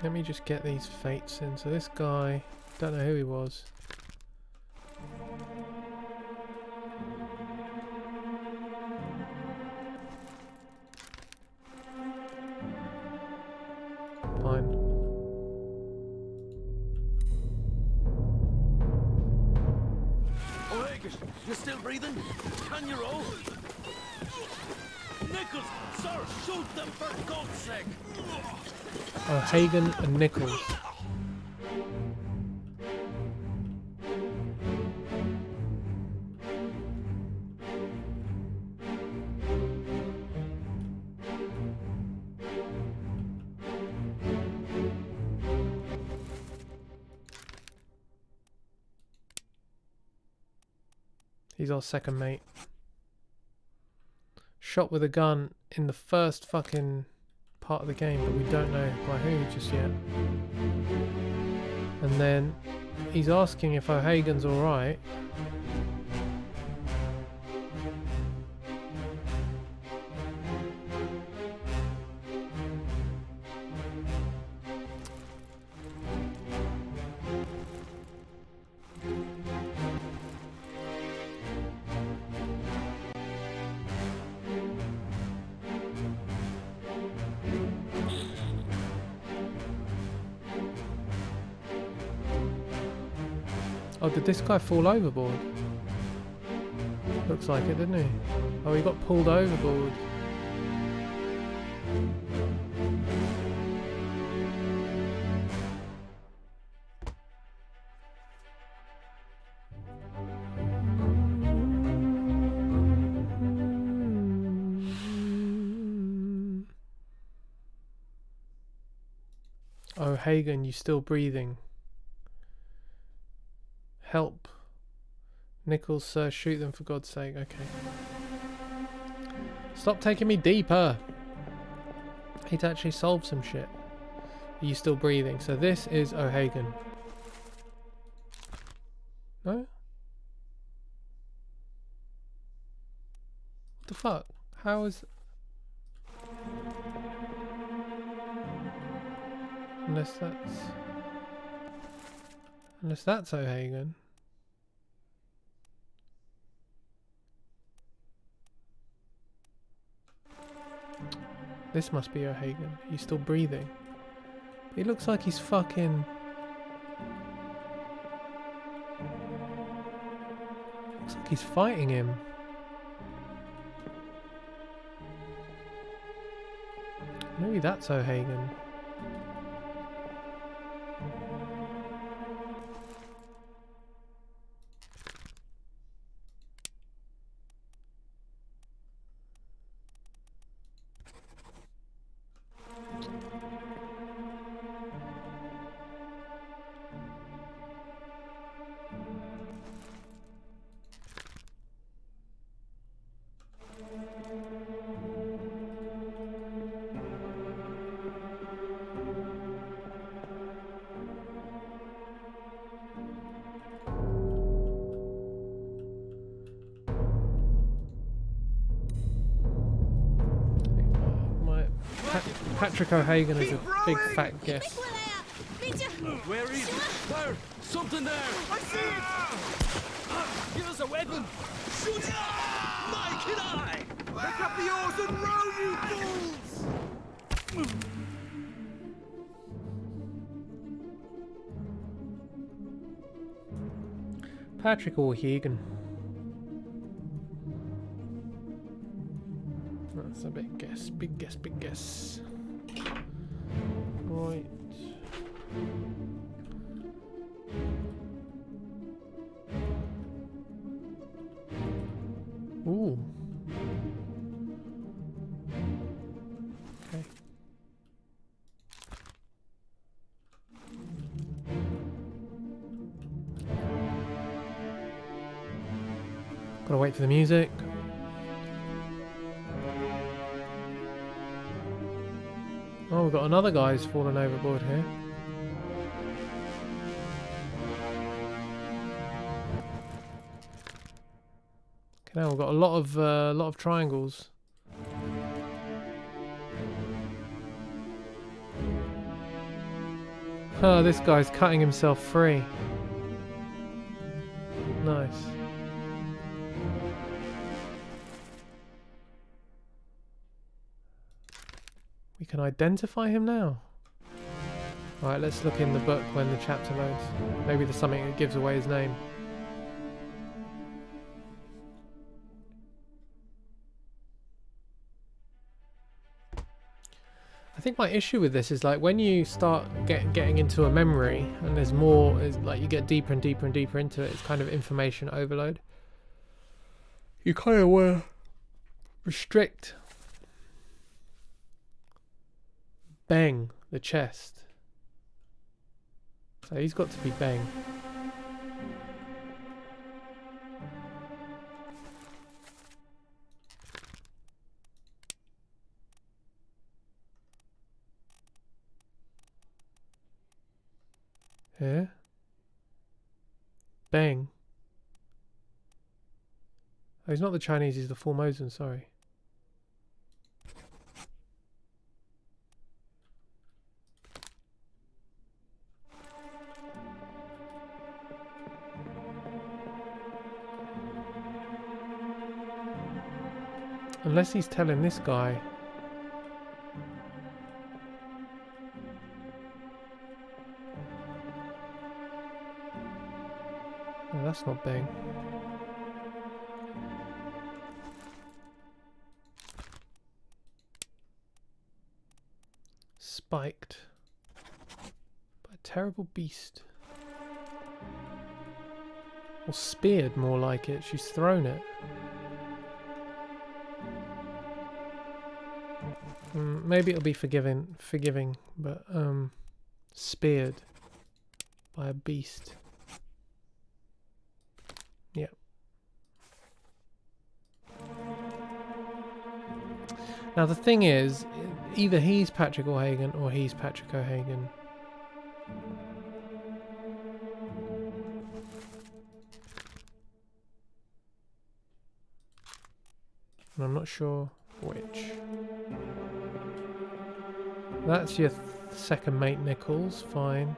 Speaker 1: Let me just get these fates in. So this guy, don't know who he was. Fine.
Speaker 5: O'Hagan, you still breathing? Can you roll? Nichols, sir, shoot them for God's sake!
Speaker 1: Hagen and Nichols. He's our second mate. Shot with a gun in the first fucking part of the game, but we don't know by who just yet. And then he's asking if O'Hagan's alright. Oh, did this guy fall overboard? Looks like it, didn't he? Oh, he got pulled overboard. O'Hagan, you still breathing? Help. Nichols, sir, shoot them for God's sake. Okay. Stop taking me deeper. I need to actually solve some shit. Are you still breathing? So this is O'Hagan. No? What the fuck? How is... Unless that's O'Hagan. This must be O'Hagan. He's still breathing. He looks like he's fucking... Looks like he's fighting him. Maybe that's O'Hagan. Patrick O'Hagan is a big fat guess.
Speaker 8: Where is it? There! Something there! I see it! Give us a weapon! Shoot it! Mike and I!
Speaker 5: Pick up the oars and row, you fools!
Speaker 1: Patrick O'Hagan. That's a big guess, big guess, big guess. Right. Ooh. Okay. Gotta wait for the music. Oh, we've got another guy who's fallen overboard here. Okay, now we've got a lot of triangles. Oh, this guy's cutting himself free. Nice. We can identify him now. Alright, let's look in the book when the chapter loads. Maybe there's something that gives away his name. I think my issue with this is like when you start getting into a memory and there's more, like you get deeper and deeper and deeper into it, it's kind of information overload. You kind of want to restrict Bang, the chest. So he's got to be Bang. Yeah. Bang. Oh, he's not the Chinese, he's the Formosan, sorry. Unless he's telling this guy. No, that's not Bang. Spiked by a terrible beast. Or speared, more like it. She's thrown it. Maybe it'll be forgiving, but speared by a beast. Yep. Now the thing is, either he's Patrick O'Hagan or he's Patrick O'Hagan. And I'm not sure which. That's your second mate, Nichols. Fine.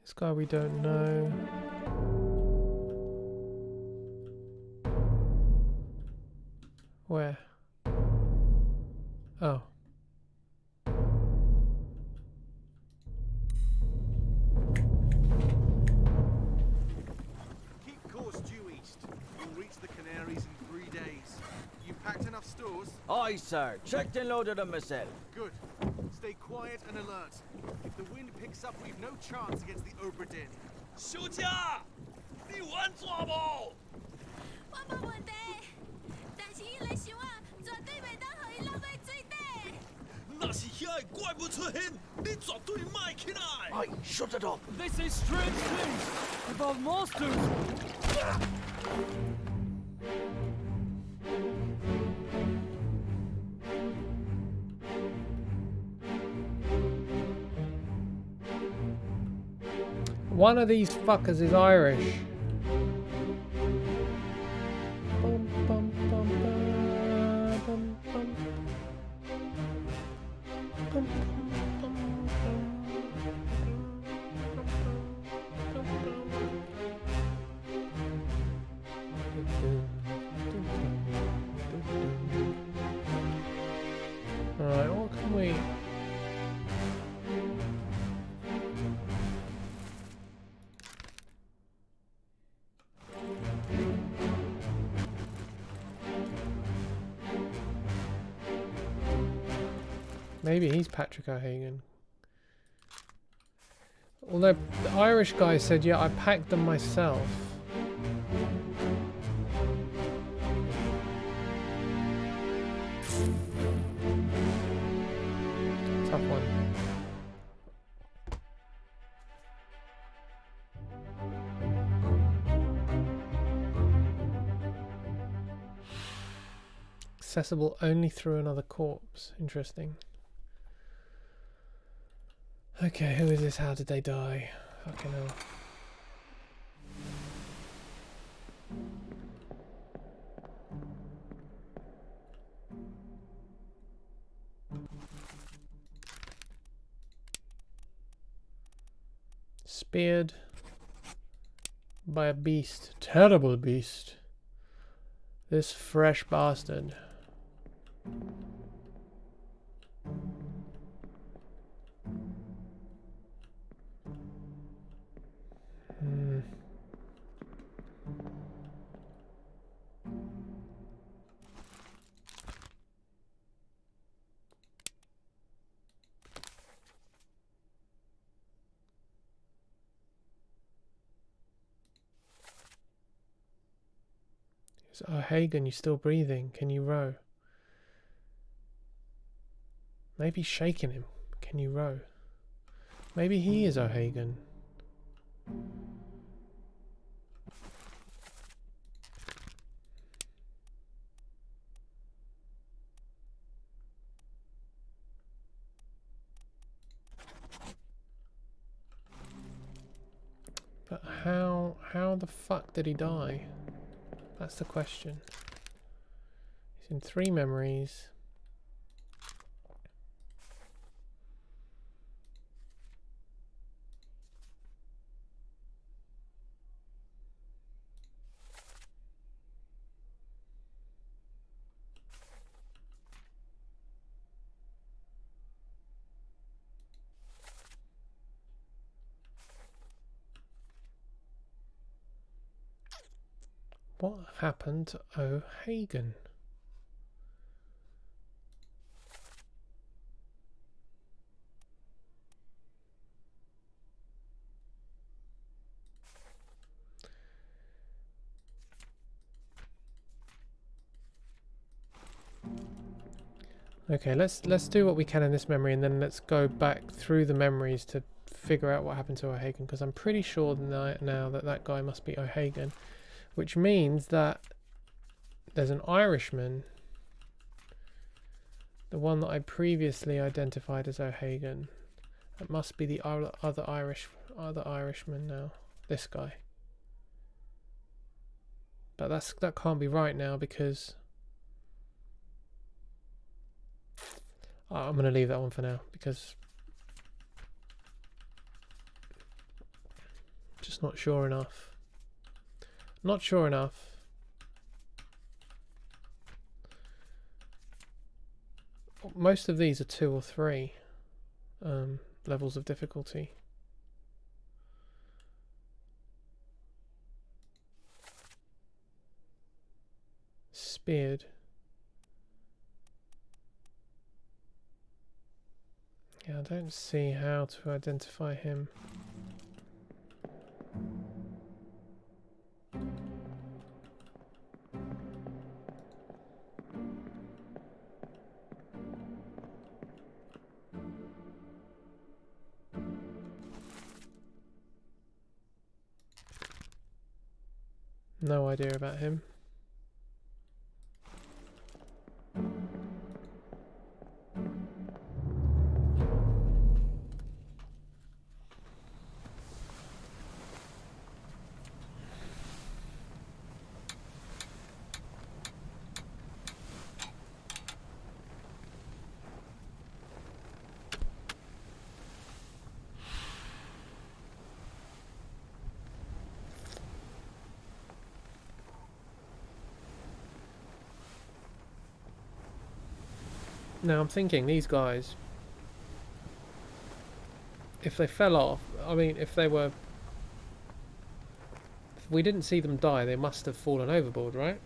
Speaker 1: This guy we don't know. Where? Oh.
Speaker 9: Keep course due east. We'll reach the Canaries in 3 days. You packed enough stores?
Speaker 10: Aye, sir. Checked and loaded them myself.
Speaker 9: Good. Stay quiet and alert. If the wind picks up, we've no chance against the Obra Dinn.
Speaker 8: 休假，你玩错不？
Speaker 11: 我冇问题，但是伊来想啊，绝对袂当互伊落去水底。
Speaker 8: 那是遐个怪物出现，你绝对卖起来。
Speaker 10: Aye, shut it up.
Speaker 5: They say strange things about monsters.
Speaker 1: One of these fuckers is Irish. Bum, bum, bum, ba, bum, bum. Bum, bum, Alright, what can we... Maybe he's Patrick O'Hagan. Although the Irish guy said, yeah, I packed them myself. Tough one. Accessible only through another corpse. Interesting. Okay, who is this? How did they die? Fucking hell. Speared by a beast. Terrible beast. This fresh bastard. Oh, Hagen, you're still breathing. Can you row? Maybe shaking him. Can you row? Maybe he is O'Hagan. How the fuck did he die? That's the question. He's in 3 memories. What happened to O'Hagan? Okay, let's do what we can in this memory, and then let's go back through the memories to figure out what happened to O'Hagan, because I'm pretty sure now that that guy must be O'Hagan, which means that there's an Irishman, the one that I previously identified as O'Hagan. That must be the other Irishman now. This guy. But that can't be right now because I'm going to leave that one for now because I'm just not sure enough. Not sure enough. Most of these are 2 or 3 levels of difficulty. Speared. Yeah, I don't see how to identify him. No idea about him. Now I'm thinking these guys, if they fell off, I mean if we didn't see them die, they must have fallen overboard, right?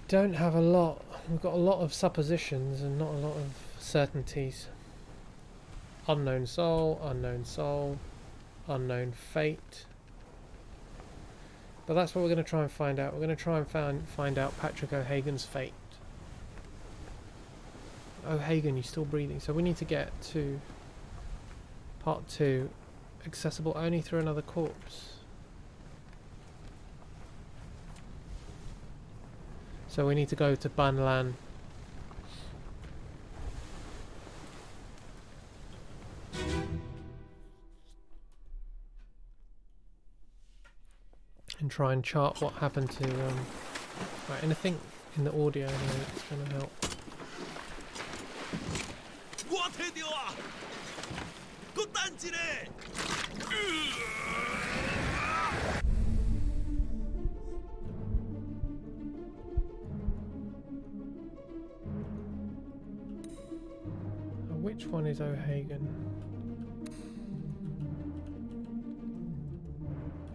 Speaker 1: Don't have a lot. We've got a lot of suppositions and not a lot of certainties. Unknown soul, unknown fate. But that's what we're going to try and find out. We're going to try and find out Patrick O'Hagan's fate. O'Hagan, you're still breathing. So we need to get to part 2, accessible only through another corpse. So we need to go to Banlan. And try and chart what happened to right, anything in the audio here that's going to help. Which one is O'Hagan?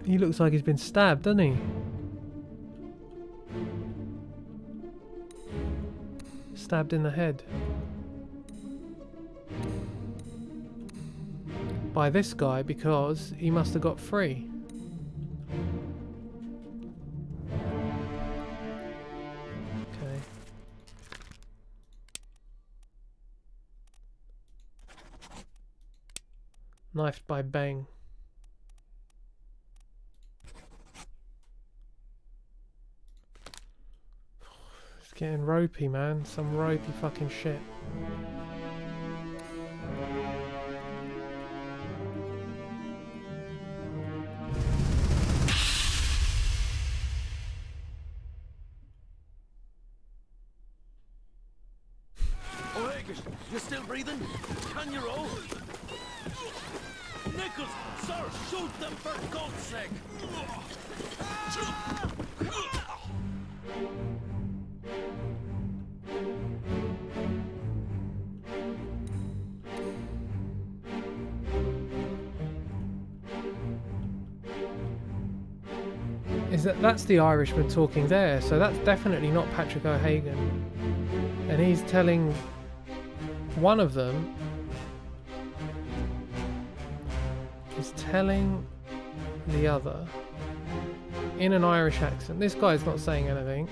Speaker 1: He looks like he's been stabbed, doesn't he? Stabbed in the head. by this guy because he must have got free. Okay. Knifed by Bang. It's getting ropey, man. Some ropey fucking shit.
Speaker 8: You still breathing? Can you roll? Nichols, sir, shoot them for God's sake!
Speaker 1: That's the Irishman talking there, so that's definitely not Patrick O'Hagan. And he's telling one of them is telling the other in an Irish accent. This guy's not saying anything.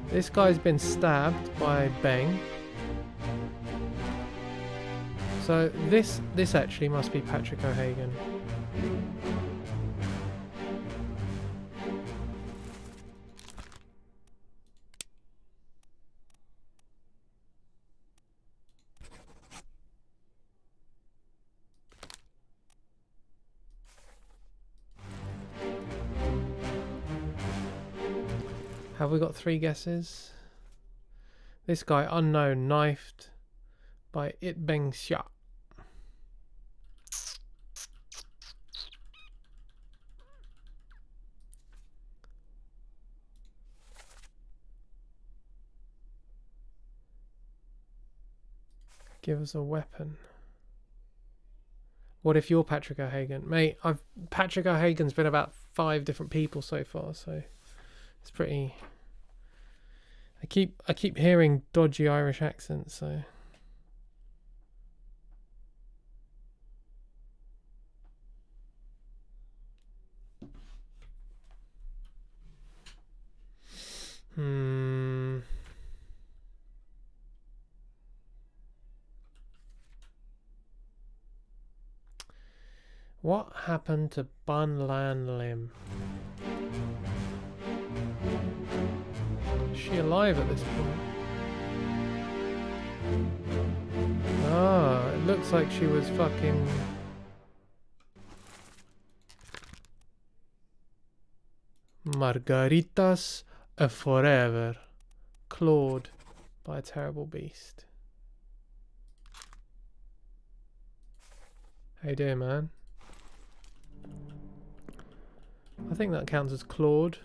Speaker 1: This guy's been stabbed by Bang. So this actually must be Patrick O'Hagan. Have we got 3 guesses? This guy, unknown, knifed by It Beng Xia. Give us a weapon. What if you're Patrick O'Hagan? Mate, Patrick O'Hagan's been about 5 different people so far, so it's pretty... I keep hearing dodgy Irish accents, so... What happened to Bun Lan Lim? Is she alive at this point? Ah, it looks like she was fucking... Margaritas forever. Clawed by a terrible beast. How you doing, man? I think that counts as clawed.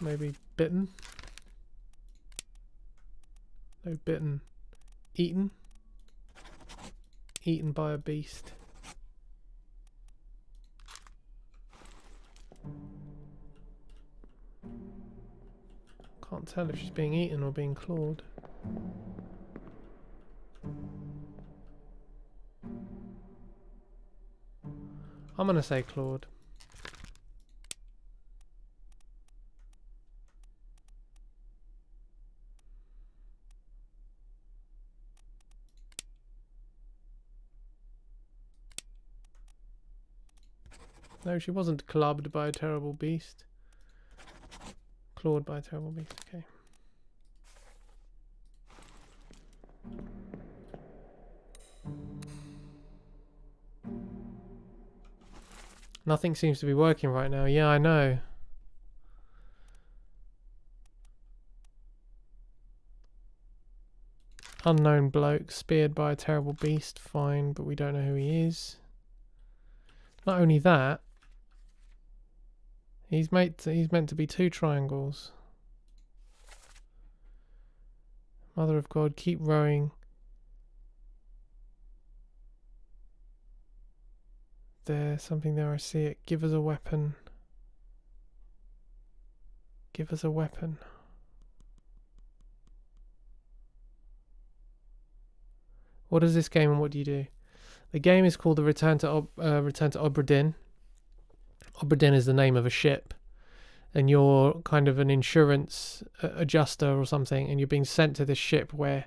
Speaker 1: Maybe bitten. No, bitten. Eaten. Eaten by a beast. Can't tell if she's being eaten or being clawed. I'm gonna say clawed. No, she wasn't clubbed by a terrible beast. Clawed by a terrible beast, okay. Nothing seems to be working right now. Yeah, I know. Unknown bloke speared by a terrible beast. Fine, but we don't know who he is. Not only that, he's meant to be 2 triangles. Mother of God, keep rowing. There's something there, I see it. Give us a weapon. Give us a weapon. What is this game and what do you do? The game is called the Return to Obra Dinn. Obra Dinn is the name of a ship, and you're kind of an insurance adjuster or something, and you're being sent to this ship where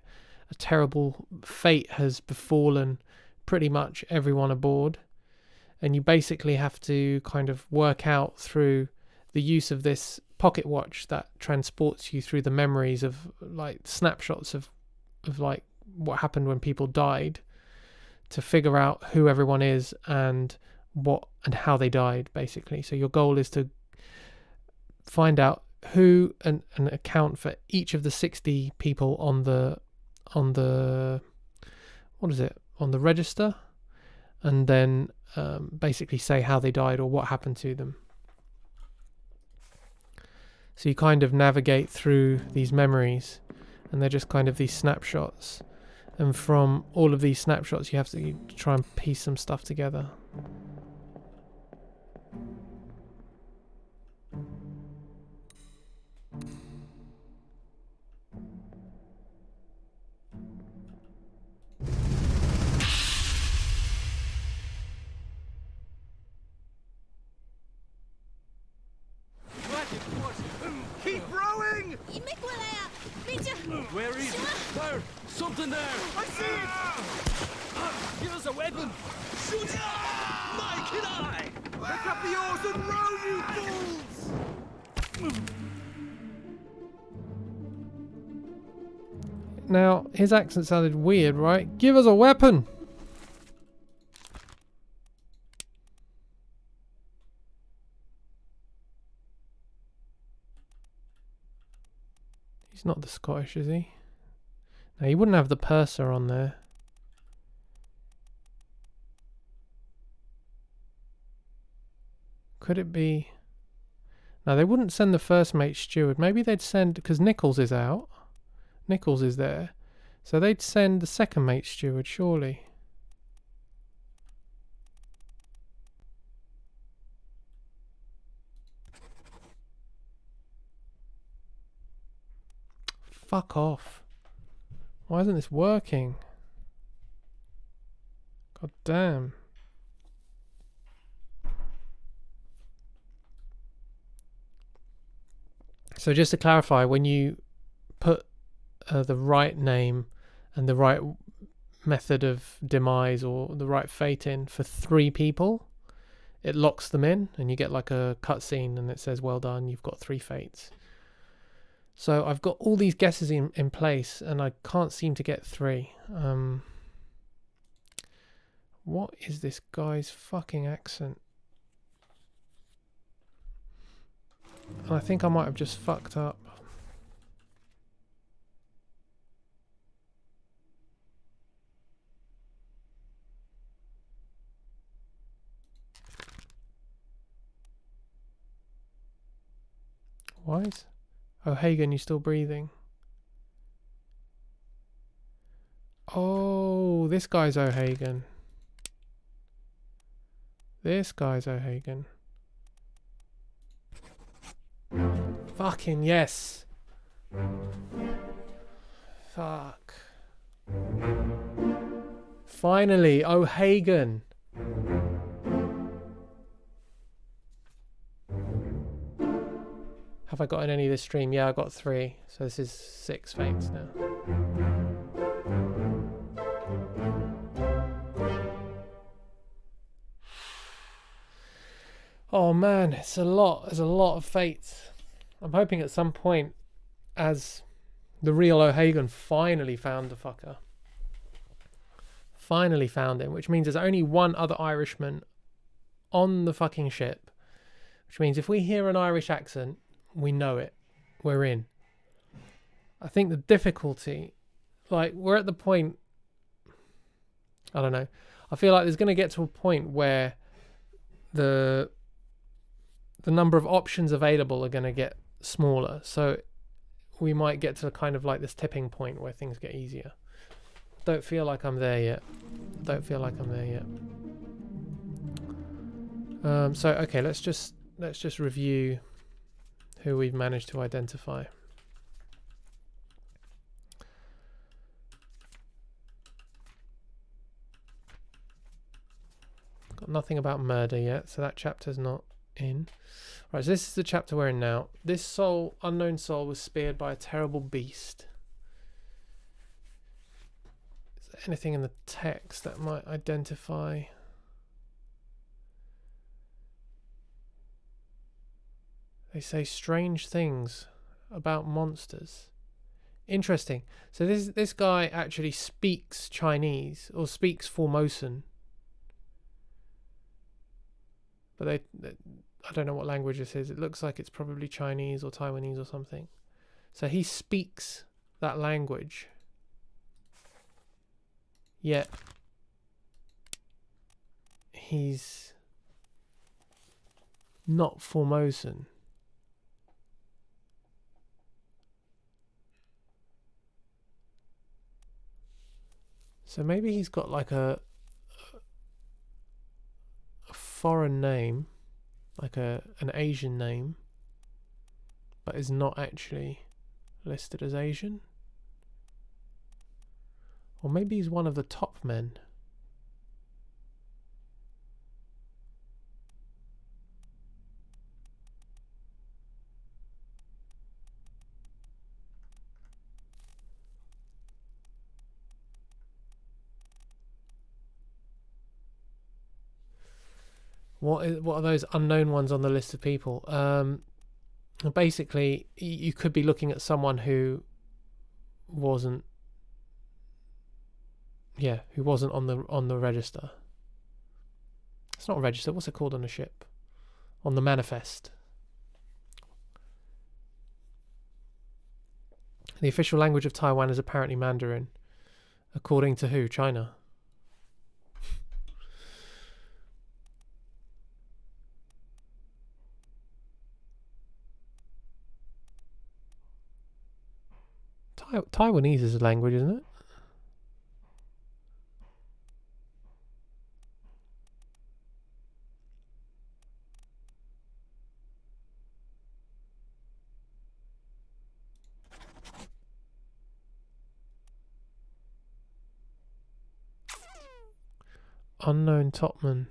Speaker 1: a terrible fate has befallen pretty much everyone aboard, and you basically have to kind of work out through the use of this pocket watch that transports you through the memories of like snapshots of like what happened when people died, to figure out who everyone is and what and how they died, basically. So your goal is to find out who and account for each of the 60 people on the what is it, on the register, and then basically say how they died or what happened to them. So you kind of navigate through these memories, and they're just kind of these snapshots, and from all of these snapshots you have to try and piece some stuff together.
Speaker 5: Keep rowing!
Speaker 11: 你没过来啊！你这
Speaker 8: Where is it? There! Something there!
Speaker 5: I see it!
Speaker 8: Give us a weapon!
Speaker 5: Shoot it! My kid eye! Pick up the oars and row, you fools!
Speaker 1: Now, his accent sounded weird, right? Give us a weapon! He's not the Scottish, is he? No, he wouldn't have the purser on there. Could it be... No, they wouldn't send the first mate steward. Maybe they'd send... Because Nichols is out. Nichols is there. So they'd send the second mate steward, surely. Fuck off. Why isn't this working? God damn. So just to clarify, when you put the right name and the right method of demise or the right fate in for 3 people, it locks them in and you get like a cutscene and it says, well done, you've got 3 fates. So I've got all these guesses in place and I can't seem to get 3. What is this guy's fucking accent? And I think I might have just fucked up. Why is... Oh, Hagen, you still breathing? Oh, this guy's O'Hagan. This guy's O'Hagan. Fucking yes. Fuck. Finally, O'Hagan. Have I got in any of this stream? Yeah, I got 3. So this is 6 fates now. Oh man, it's a lot. There's a lot of fates. I'm hoping at some point, as the real O'Hagan finally found the fucker. Finally found him, which means there's only one other Irishman on the fucking ship. Which means if we hear an Irish accent, we know it. We're in. I think the difficulty, like, we're at the point, I don't know. I feel like there's going to get to a point where the number of options available are going to get smaller. So we might get to kind of like this tipping point where things get easier. Don't feel like I'm there yet. Don't feel like I'm there yet. So okay, let's just review who we've managed to identify. nothing about murder yet, so that chapter's not in. Right, so this is the chapter we're in now. This soul, unknown soul, was speared by a terrible beast. Is there anything in the text that might identify? They say strange things about monsters. Interesting. So this guy actually speaks Chinese, or speaks Formosan. But I don't know what language this is. It looks like it's probably Chinese or Taiwanese or something. So he speaks that language. Yet he's not Formosan. So maybe he's got like a foreign name, like an Asian name, but is not actually listed as Asian. Or maybe he's one of the top men. What are those unknown ones on the list of people? Basically, you could be looking at someone who wasn't, who wasn't on the register. It's not a register. What's it called on a ship? On the manifest. The official language of Taiwan is apparently Mandarin, according to who? China. Taiwanese is a language, isn't it? Unknown topman.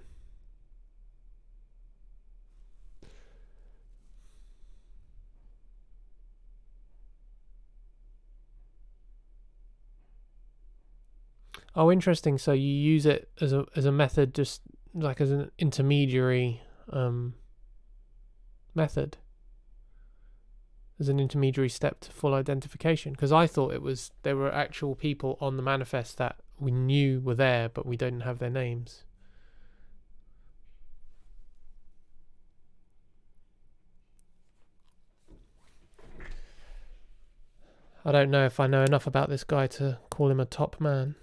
Speaker 1: Oh, interesting. So you use it as a method, just like as an intermediary method, as an intermediary step to full identification. Because I thought there were actual people on the manifest that we knew were there, but we didn't have their names. I don't know if I know enough about this guy to call him a top man.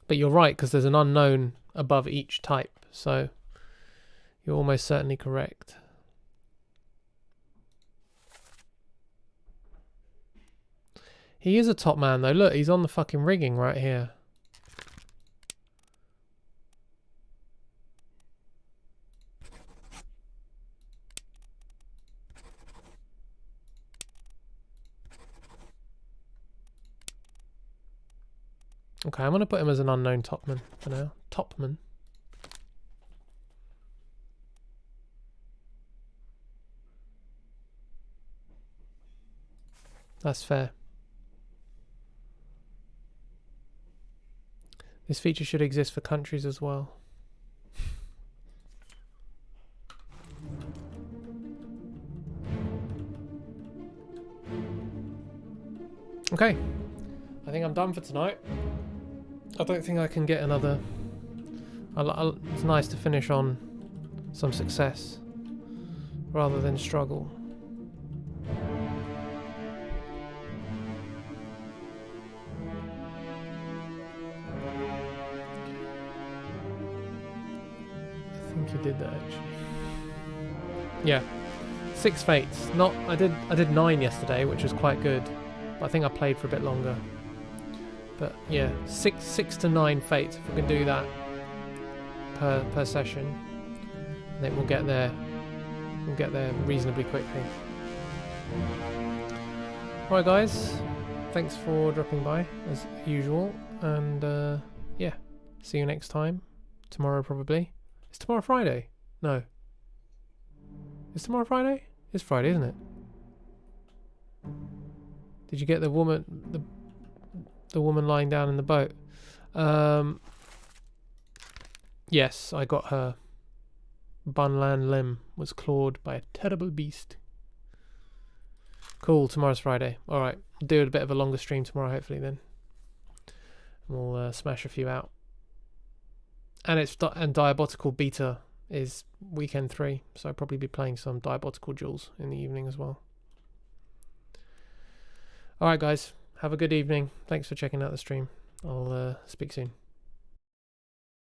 Speaker 1: But you're right, because there's an unknown above each type, so you're almost certainly correct. He is a top man though. Look, he's on the fucking rigging right here. Okay, I'm going to put him as an unknown topman for now. Topman. That's fair. This feature should exist for countries as well. Okay, I think I'm done for tonight. I don't think I can get another. It's nice to finish on some success rather than struggle. I think you did that actually. Yeah, 6 fates. I did 9 yesterday, which was quite good. But I think I played for a bit longer. But yeah, 6 to 9 fates. If we can do that per session, I think we'll get there. We'll get there reasonably quickly. Alright guys, thanks for dropping by as usual, and yeah, See you next time. Tomorrow probably. Is tomorrow Friday? No. Is tomorrow Friday? It's Friday, isn't it? Did you get the woman the woman lying down in the boat? Yes, I got her. Bunlan limb was clawed by a terrible beast. Cool, tomorrow's Friday. Alright, I'll do a bit of a longer stream tomorrow hopefully then. We'll smash a few out. And Diabotical Beta is weekend 3, so I'll probably be playing some Diabotical Duels in the evening as well. Alright guys, have a good evening. Thanks for checking out the stream. I'll speak soon.